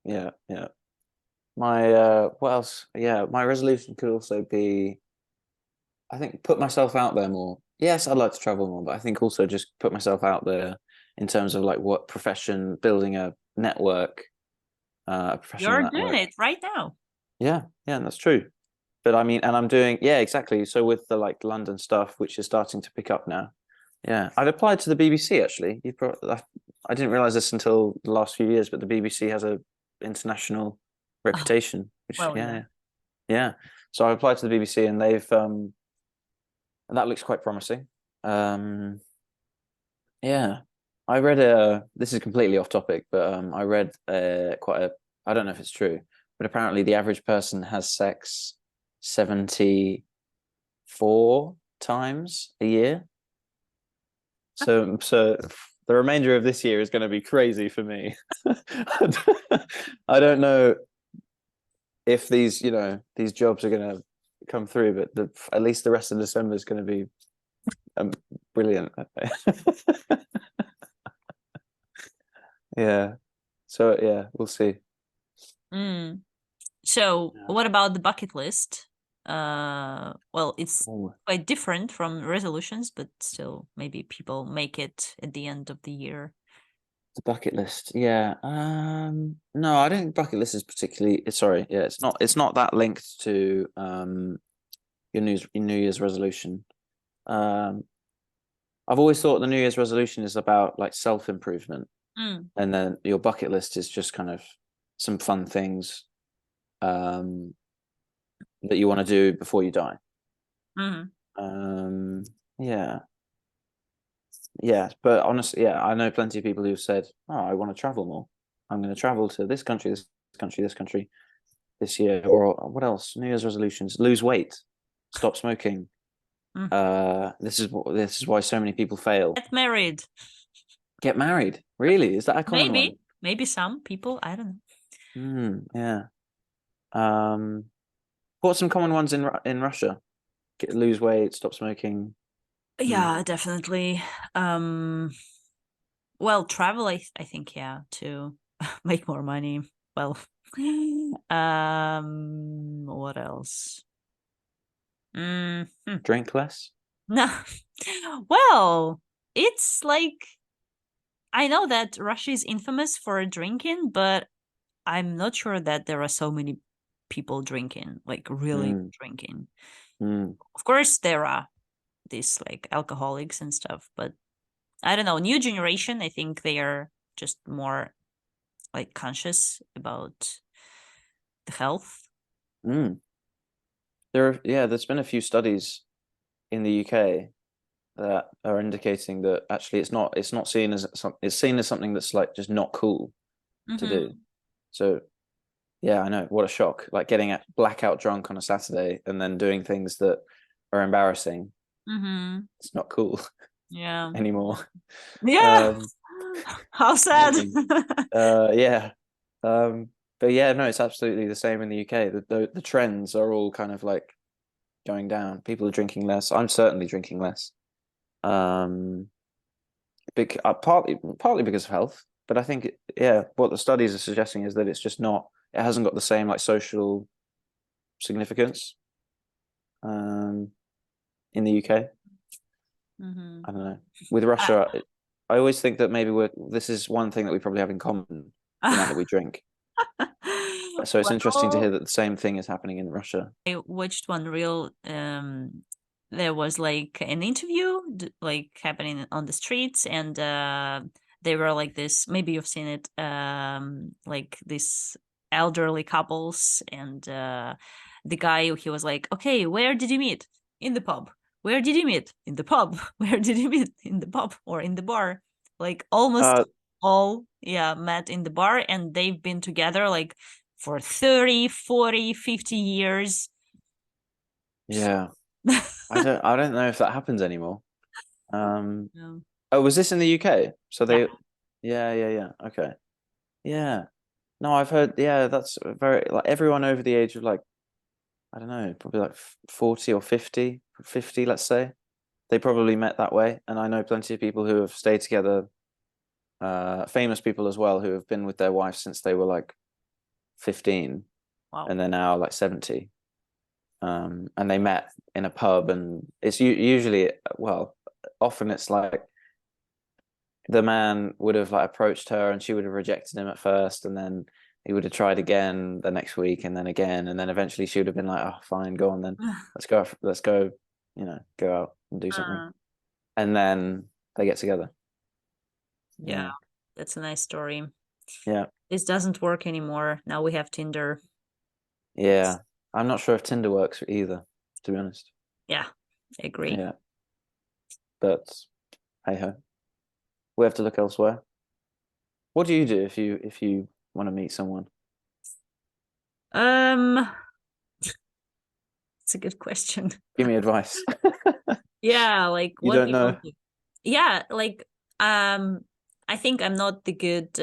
Speaker 2: Yeah. Yeah. My what else? Yeah, my resolution could also be I think put myself out there more. Yes, I'd like to travel more, but I think also just put myself out there in terms of like what profession, building a network, a professional
Speaker 1: You're doing
Speaker 2: network.
Speaker 1: it right now.
Speaker 2: Yeah, yeah, that's true. But I mean, and I'm doing, yeah, exactly. So with the like London stuff, which is starting to pick up now. Yeah, I've applied to the BBC actually. I didn't realize this until the last few years, but the BBC has a international
Speaker 1: Oh,
Speaker 2: reputation, which
Speaker 1: well,
Speaker 2: yeah,
Speaker 1: yeah.
Speaker 2: yeah. Yeah. So I applied to the BBC and and that looks quite promising. Um, yeah. I read this is completely off topic, but I read quite a I don't know if it's true, but apparently the average person has sex 74 times a year. So the remainder of this year is going to be crazy for me. I don't know if these jobs are going to come through, but at least the rest of December is going to be brilliant. Yeah. So yeah, we'll see.
Speaker 1: Mm. So,
Speaker 2: Yeah.
Speaker 1: what about the bucket list? Well, it's
Speaker 2: Oh,
Speaker 1: quite different from resolutions, but still, maybe people make it at the end of the year.
Speaker 2: the bucket list. Yeah. No, I don't think bucket list is particularly sorry, yeah, it's not that linked to your New Year's resolution. Um I've always thought the New Year's resolution is about like self-improvement,
Speaker 1: Mm.
Speaker 2: and then your bucket list is just kind of some fun things um that you want to do before you die.
Speaker 1: Mm.
Speaker 2: Um yeah. Yeah, but honestly, yeah, I know plenty of people who've said, "Oh, I want to travel more. I'm going to travel to this country, this country, this country this year." Or what else? New Year's resolutions: lose weight, stop smoking,
Speaker 1: Mm.
Speaker 2: This is why so many people fail.
Speaker 1: Get married.
Speaker 2: Get married. Really? Is that a common one?
Speaker 1: Maybe some people. I don't
Speaker 2: Yeah. Um, what are some common ones in Russia? Lose weight, stop smoking.
Speaker 1: know.
Speaker 2: Hmm.
Speaker 1: Yeah, definitely. Um, well, travel. I think yeah to make more money. Well, what else? Hmm.
Speaker 2: Drink less.
Speaker 1: No. Well, it's like I know that Russia is infamous for drinking, but I'm not sure that there are so many people drinking, like really
Speaker 2: Mm,
Speaker 1: drinking.
Speaker 2: mm,
Speaker 1: Of course, there are these like alcoholics and stuff, but I don't know. New generation, I think they are just more like conscious about the health.
Speaker 2: mm. There's been a few studies in the UK that are indicating that actually it's not seen as it's seen as something that's like just not cool to do.
Speaker 1: Mm-hmm.
Speaker 2: So yeah, I know. What a shock. Like getting blackout drunk on a Saturday and then doing things that are embarrassing.
Speaker 1: Mm-hmm.
Speaker 2: It's not cool
Speaker 1: Yeah.
Speaker 2: anymore.
Speaker 1: Yeah.
Speaker 2: Um,
Speaker 1: How sad.
Speaker 2: Amazing. Yeah. Um, but yeah, no, it's absolutely the same in the UK. The trends are all kind of like going down. People are drinking less. I'm certainly drinking less. Um, partly because of health, but I think yeah, what the studies are suggesting is that it's just not. It hasn't got the same like social significance. Um, in the UK.
Speaker 1: Mm-hmm.
Speaker 2: I don't know. With Russia, I always think that maybe this is one thing that we probably have in common, the amount that we drink. So it's interesting to hear
Speaker 1: Well,
Speaker 2: that the same thing is happening in Russia.
Speaker 1: I watched one real there was like an interview like happening on the streets and they were like this maybe you've seen it like this elderly couples and the guy he was like okay where did you meet in the pub where did you meet in the pub where did you meet in the pub or in the bar like almost
Speaker 2: Uh,
Speaker 1: all yeah met in the bar and they've been together like for 30, 40, 50 years.
Speaker 2: yeah, I don't know if that happens anymore. Um,
Speaker 1: Yeah.
Speaker 2: oh, was this in the UK? So
Speaker 1: Yeah.
Speaker 2: yeah. Okay, yeah. No, I've heard. Yeah, that's very like everyone over the age of like I don't know, probably like 40 or 50, 50, let's say. They probably met that way, and I know plenty of people who have stayed together. Famous people as well who have been with their wife since they were like 15
Speaker 1: Wow.
Speaker 2: and they're now like 70. And they met in a pub and it's usually, well, often it's like the man would have like approached her and she would have rejected him at first and then he would have tried again the next week and then again and then eventually she would have been like, oh fine, go on then, let's go, go out and do something,
Speaker 1: Uh,
Speaker 2: and then they get together.
Speaker 1: yeah,
Speaker 2: Yeah,
Speaker 1: that's a nice story.
Speaker 2: yeah,
Speaker 1: This doesn't work anymore. Now we have Tinder.
Speaker 2: yeah. I'm not sure if Tinder works either, to be honest.
Speaker 1: Yeah, I agree.
Speaker 2: Yeah, but hey ho, we have to look elsewhere. What do you do if you want to meet someone?
Speaker 1: Um, it's a good question.
Speaker 2: Give me advice.
Speaker 1: Yeah, like
Speaker 2: You
Speaker 1: what
Speaker 2: don't know.
Speaker 1: people do. Yeah, like I think I'm not the good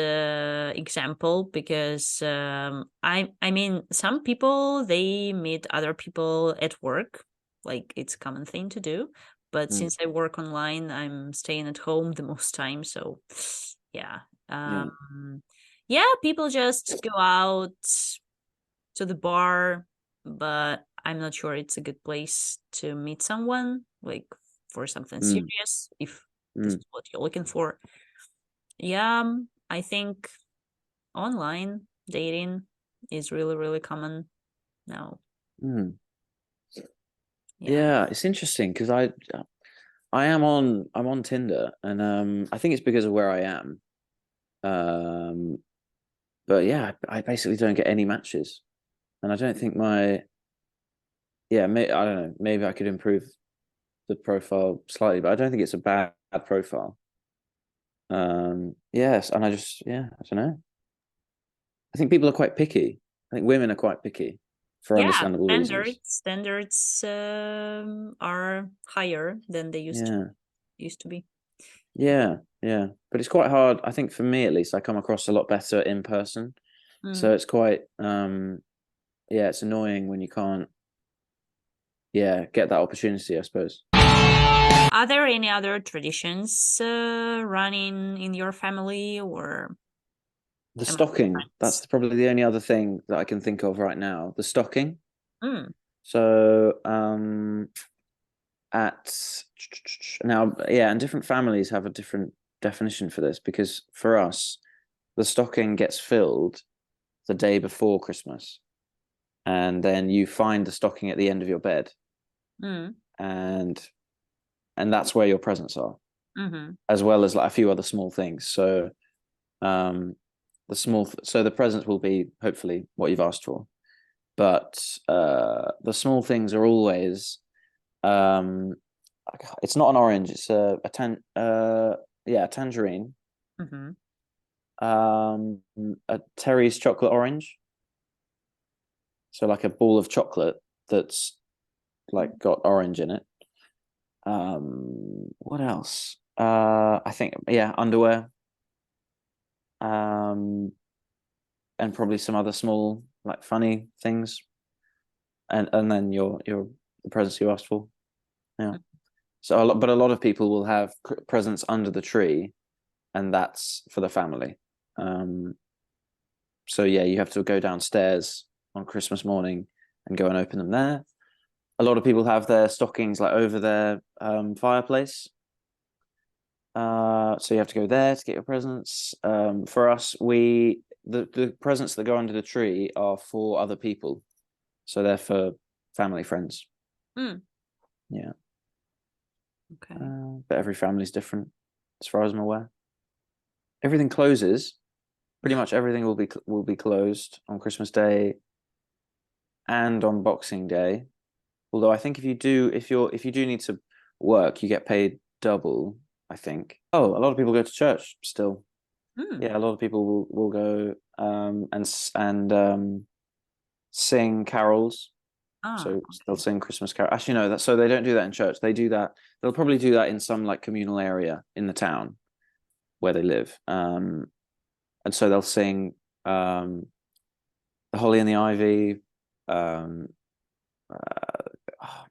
Speaker 1: example because I mean some people they meet other people at work, like it's a common thing to do. But
Speaker 2: Mm,
Speaker 1: since I work online, I'm staying at home the most time, so yeah.
Speaker 2: yeah.
Speaker 1: Yeah, people just go out to the bar, but I'm not sure it's a good place to meet someone like for something
Speaker 2: Mm,
Speaker 1: serious if this
Speaker 2: mm,
Speaker 1: is what you're looking for. Yeah, I think online dating is really, really common now.
Speaker 2: mm.
Speaker 1: Yeah.
Speaker 2: Yeah, it's interesting because I'm on Tinder and I think it's because of where I am. Um, but yeah, I basically don't get any matches, and I don't think I don't know, maybe I could improve the profile slightly, but I don't think it's a bad profile. Yes, and I don't know. I think people are quite picky. I think women are quite picky. for understandable reasons.
Speaker 1: Standards are higher than they used to be.
Speaker 2: Yeah, but it's quite hard. I think for me at least, I come across a lot better in person. So it's quite it's annoying when you can't get that opportunity, I suppose.
Speaker 1: Are there any other traditions running in your family, or
Speaker 2: the stocking? That's probably the only other thing that I can think of right now. The stocking. So and different families have a different definition for this, because for us, the stocking gets filled the day before Christmas, and then you find the stocking at the end of your bed, and that's where your presents are, as well as like a few other small things. So the presents will be hopefully what you've asked for, but the small things are always it's not an orange, it's a tangerine, a Terry's chocolate orange, so like a ball of chocolate that's like got orange in it. What else? I think underwear, and probably some other small like funny things, and then the presents you asked for. So a lot of people will have presents under the tree, and that's for the family. So you have to go downstairs on Christmas morning and go and open them there. A lot of people have their stockings like over their fireplace. So you have to go there to get your presents. For us, the presents that go under the tree are for other people, so they're for family, friends. Yeah.
Speaker 1: Okay.
Speaker 2: But every family's different, as far as I'm aware. Everything closes. Pretty much everything will be closed on Christmas Day and on Boxing Day. Although I think if you do need to work, you get paid double, I think. Oh, a lot of people go to church still. Yeah, a lot of people will go and sing carols. So they'll sing Christmas carols. Actually, no, so they don't do that in church. They do that. They'll probably do that in some like communal area in the town where they live. And so they'll sing The Holly and the Ivy. Oh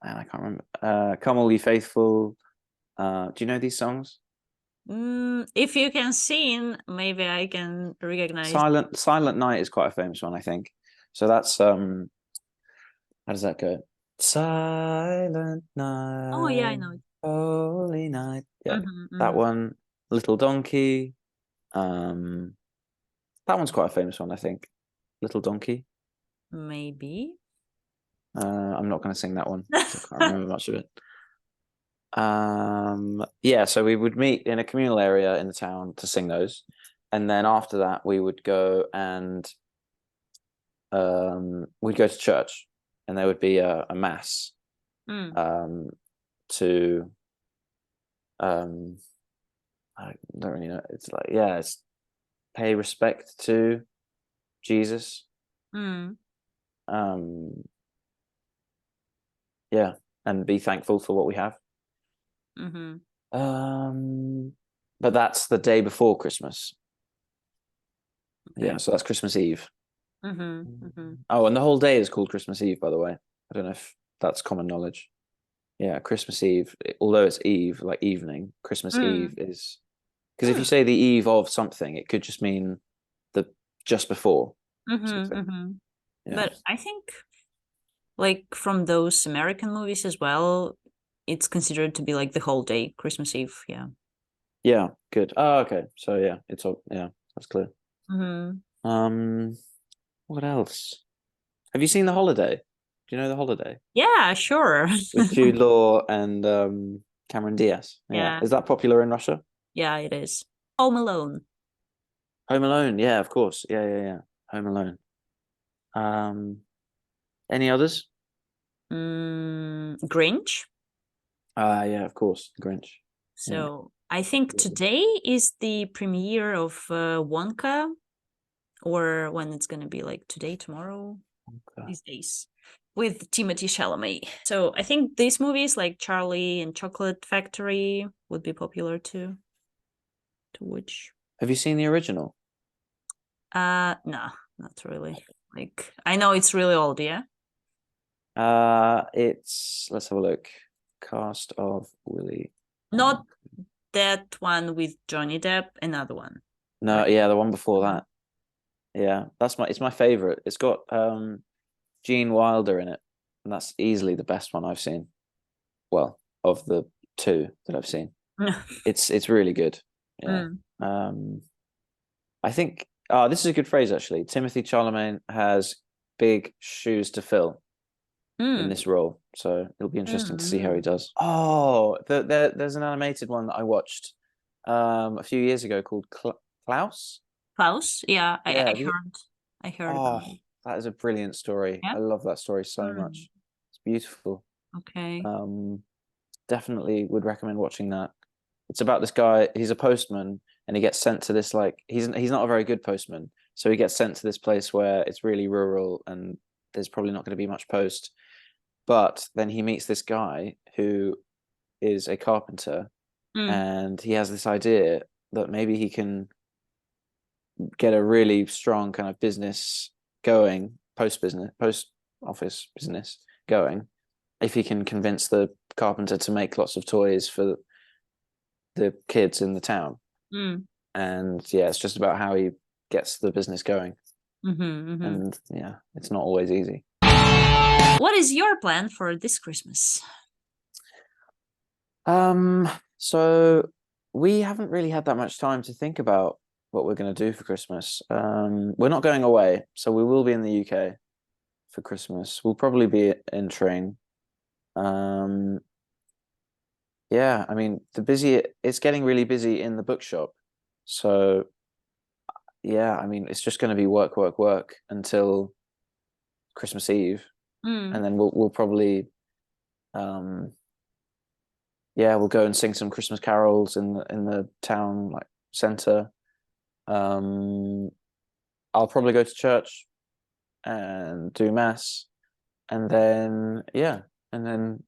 Speaker 2: man, I can't remember. Come All Ye Faithful. Do you know these songs?
Speaker 1: If you can sing, maybe I can recognize.
Speaker 2: Silent Night is quite a famous one, I think. So that's how does that go? Silent night.
Speaker 1: Oh yeah, I know it.
Speaker 2: Holy night. Yeah, that one. Little Donkey. That one's quite a famous one, I think. Little Donkey.
Speaker 1: Maybe.
Speaker 2: I'm not going to sing that one. I can't remember much of it. So we would meet in a communal area in the town to sing those, and then after that we would go and we'd go to church, and there would be a mass to I don't really know. It's like it's pay respect to Jesus. And be thankful for what we have. But that's the day before Christmas. So that's Christmas Eve. Oh, and the whole day is called Christmas Eve, by the way. I don't know if that's common knowledge. Christmas Eve, although it's Eve, like evening, Christmas Eve is, because if you say the eve of something, it could just mean the just before.
Speaker 1: But I think, like from those American movies as well, it's considered to be like the whole day, Christmas Eve.
Speaker 2: Yeah, good. Oh, okay. So it's all, that's clear. What else? Have you seen The Holiday? Do you know The Holiday?
Speaker 1: Yeah, sure.
Speaker 2: With Jude Law and Cameron Diaz.
Speaker 1: Yeah.
Speaker 2: Is that popular in Russia?
Speaker 1: Yeah, it is. Home Alone.
Speaker 2: Home Alone, yeah, of course. Yeah. Home Alone. Any others?
Speaker 1: Grinch.
Speaker 2: Yeah, of course, The Grinch.
Speaker 1: So I think today is the premiere of Wonka, or when it's gonna be like today, tomorrow, these days. with Timothée Chalamet. So I think these movies like Charlie and Chocolate Factory would be popular too. To watch.
Speaker 2: Have you seen the original?
Speaker 1: No, not really. Like I know it's really old, yeah.
Speaker 2: Let's have a look. Cast of Willy.
Speaker 1: Not that one with Johnny Depp, another one.
Speaker 2: No,
Speaker 1: Right.
Speaker 2: yeah, the one before that. Yeah, it's my favorite. It's got Gene Wilder in it, and that's easily the best one I've seen. Well, of the two that I've seen. It's really good. Yeah. I think this is a good phrase actually. Timothée Chalamet has big shoes to fill in this role, so it'll be interesting to see how he does. Oh, there's an animated one that I watched a few years ago called Klaus.
Speaker 1: Klaus, yeah,
Speaker 2: Yeah,
Speaker 1: I heard
Speaker 2: oh,
Speaker 1: about it.
Speaker 2: that is a brilliant story.
Speaker 1: Yeah.
Speaker 2: I love that story so much. It's beautiful.
Speaker 1: Okay.
Speaker 2: Definitely would recommend watching that. It's about this guy. He's a postman, and he gets sent to this he's not a very good postman, so he gets sent to this place where it's really rural and there's probably not going to be much post. But then he meets this guy who is a carpenter, and he has this idea that maybe he can get a really strong kind of business going, post office business going, if he can convince the carpenter to make lots of toys for the kids in the town. And yeah, it's just about how he gets the business going. And yeah, it's not always easy.
Speaker 1: What is your plan for this Christmas?
Speaker 2: So we haven't really had that much time to think about what we're going to do for Christmas. We're not going away, so we will be in the UK for Christmas. We'll probably be in train. Yeah, I mean, it's getting really busy in the bookshop. So yeah, I mean, it's just going to be work, work, work until Christmas Eve. And then we'll probably we'll go and sing some Christmas carols in the town like center. I'll probably go to church and do mass, and then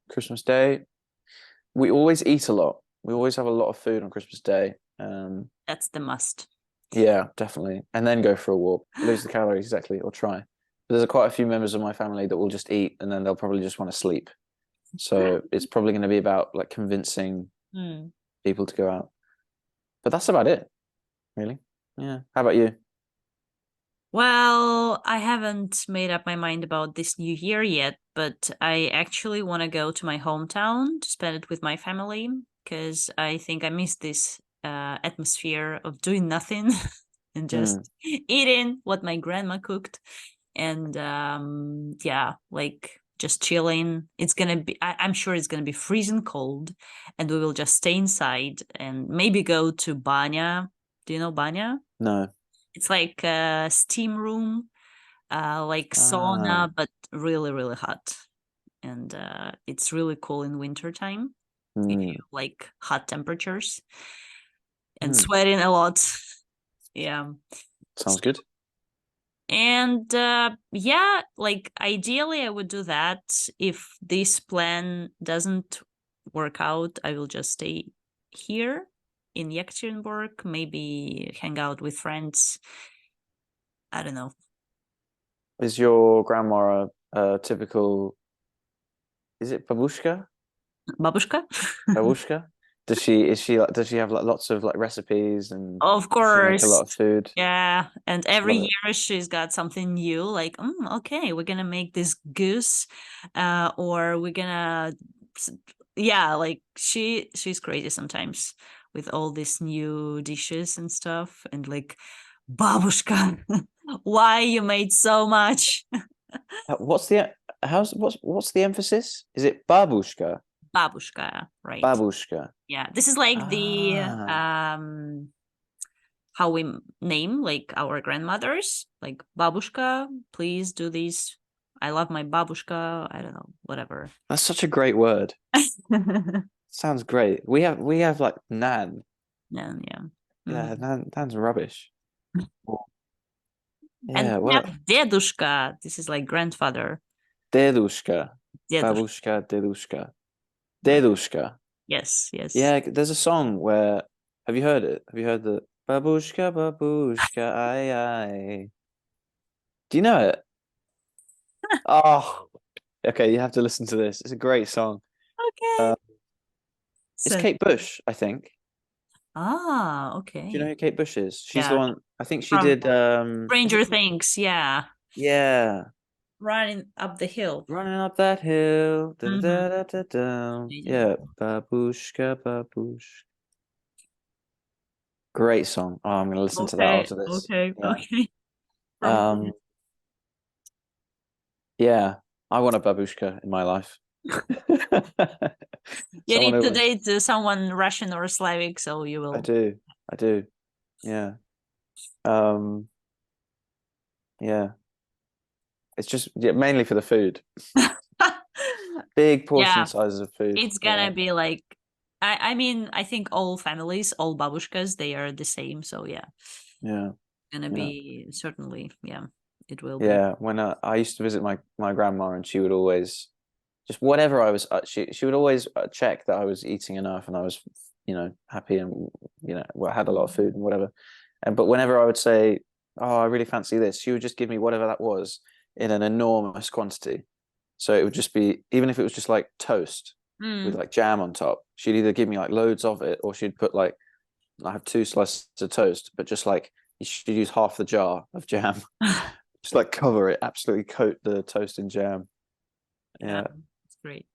Speaker 2: Christmas Day. We always eat a lot. We always have a lot of food on Christmas Day.
Speaker 1: That's the must.
Speaker 2: Yeah, definitely. And then go for a walk, lose the calories, exactly, or try. But there's quite a few members of my family that will just eat and then they'll probably just want to sleep. So it's probably going to be about like convincing people to go out. But that's about it, really. Yeah. How about you?
Speaker 1: Well, I haven't made up my mind about this new year yet, but I actually want to go to my hometown to spend it with my family because I think I miss this atmosphere of doing nothing and just eating what my grandma cooked. And like just chilling. It's gonna be, I'm sure it's gonna be freezing cold, and we will just stay inside and maybe go to Banya. Do you know Banya?
Speaker 2: No.
Speaker 1: It's like a steam room, like sauna, but really, really hot. And it's really cool in wintertime if you like hot temperatures and sweating a lot. Yeah.
Speaker 2: Sounds good.
Speaker 1: And yeah, like ideally I would do that. If this plan doesn't work out, I will just stay here in Yekaterinburg, maybe hang out with friends. I don't know.
Speaker 2: Is your grandma a typical, is it babushka?
Speaker 1: Babushka?
Speaker 2: Babushka? Does she have like lots of like recipes and
Speaker 1: Of
Speaker 2: does she make a lot
Speaker 1: course.
Speaker 2: of food?
Speaker 1: Yeah, and every
Speaker 2: Love it.
Speaker 1: year she's got something new, like, okay, we're gonna make this goose, or we're gonna, yeah, like she's crazy sometimes with all these new dishes and stuff, and like, babushka, why you made so much?
Speaker 2: What's the what's the emphasis? Is it babushka?
Speaker 1: Babushka, right?
Speaker 2: Babushka.
Speaker 1: Yeah, this is like the
Speaker 2: Ah.
Speaker 1: how we name like our grandmothers, like babushka, please do this. I love my babushka. I don't know, whatever.
Speaker 2: That's such a great word. Sounds great. We have like nan.
Speaker 1: Yeah, yeah.
Speaker 2: Yeah, nan's rubbish.
Speaker 1: And
Speaker 2: Yeah,
Speaker 1: we have
Speaker 2: what
Speaker 1: dedushka. This is like grandfather.
Speaker 2: Dedushka.
Speaker 1: Yeah.
Speaker 2: Babushka, dedushka. Dedushka.
Speaker 1: Yes, yes.
Speaker 2: Yeah, there's a song where, have you heard it? Have you heard the Babushka, Babushka, ay, ay? Do you know it? Oh, okay, you have to listen to this. It's a great song.
Speaker 1: Okay.
Speaker 2: Uh, it's
Speaker 1: So,
Speaker 2: Kate Bush, I think. Do you know
Speaker 1: okay.
Speaker 2: who Kate Bush is? She's the
Speaker 1: Yeah.
Speaker 2: one, I think she
Speaker 1: From
Speaker 2: did, was
Speaker 1: Stranger
Speaker 2: it?
Speaker 1: Things, yeah.
Speaker 2: Yeah.
Speaker 1: Running up the hill.
Speaker 2: Running up that hill. Da, da,
Speaker 1: Mm-hmm.
Speaker 2: da, da, da, da. Yeah, Babushka, Babushka. Great song. Oh, I'm gonna listen to that
Speaker 1: Okay,
Speaker 2: after this.
Speaker 1: okay,
Speaker 2: Yeah.
Speaker 1: okay. From
Speaker 2: Um, yeah, I want a babushka in my life.
Speaker 1: you
Speaker 2: Someone
Speaker 1: need
Speaker 2: who
Speaker 1: to
Speaker 2: was,
Speaker 1: date someone Russian or Slavic, so you
Speaker 2: I
Speaker 1: will.
Speaker 2: do, I do. Yeah. Um, yeah. It's just mainly for the food. Big portion
Speaker 1: Yeah,
Speaker 2: sizes of food.
Speaker 1: it's
Speaker 2: Yeah.
Speaker 1: gonna be like I mean, I think all families, all babushkas, they are the same, so yeah.
Speaker 2: Yeah.
Speaker 1: Gonna
Speaker 2: Yeah.
Speaker 1: be certainly, yeah, it will be.
Speaker 2: Yeah. When I used to visit my grandma, and she would always just whatever I was, she would always check that I was eating enough and I was, happy and well, had a lot of food and whatever. And but whenever I would say, "Oh, I really fancy this," she would just give me whatever that was in an enormous quantity. So it would just be, even if it was just like toast with
Speaker 1: Mm.
Speaker 2: like jam on top, she'd either give me like loads of it, or she'd put like, I have 2 slices of toast, but just like you should use half the jar of jam, just like cover it, absolutely coat the toast in jam.
Speaker 1: Yeah,
Speaker 2: Yeah,
Speaker 1: it's great.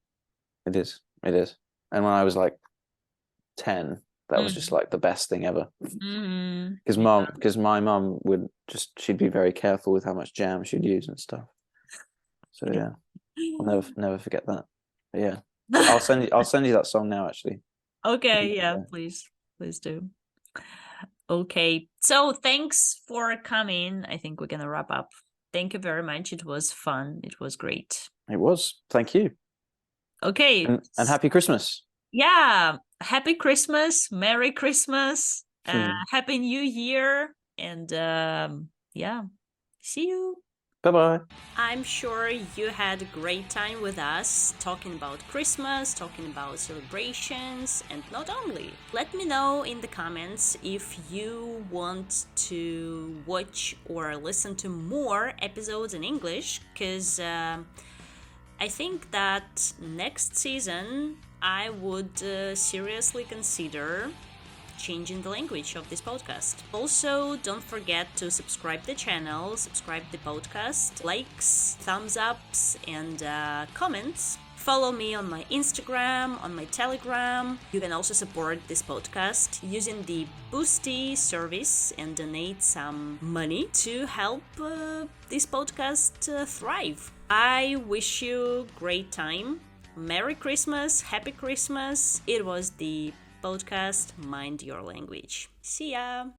Speaker 2: it is. It is. And when I was like 10, that was just
Speaker 1: Mm.
Speaker 2: like the best thing ever.
Speaker 1: Mm.
Speaker 2: Because
Speaker 1: Yeah.
Speaker 2: because my mum would just, she'd be very careful with how much jam she'd use and stuff. So yeah, I'll never forget that. But yeah, I'll send you that song now, actually.
Speaker 1: Okay, yeah,
Speaker 2: Yeah.
Speaker 1: please do. Okay, so thanks for coming. I think we're gonna wrap up. Thank you very much. It was fun. It was great.
Speaker 2: It was. Thank you.
Speaker 1: Okay,
Speaker 2: And happy Christmas.
Speaker 1: yeah. Happy Christmas, Merry Christmas, Happy New Year, and yeah, see you.
Speaker 2: Bye-bye.
Speaker 1: I'm sure you had a great time with us talking about Christmas, talking about celebrations, and not only. Let me know in the comments if you want to watch or listen to more episodes in English, because I think that next season I would seriously consider changing the language of this podcast. Also, don't forget to subscribe the channel, subscribe the podcast, likes, thumbs ups, and comments. Follow me on my Instagram, on my Telegram. You can also support this podcast using the Boosty service and donate some money to help this podcast thrive. I wish you great time. Merry Christmas, Happy Christmas. It was the podcast Mind Your Language. See ya!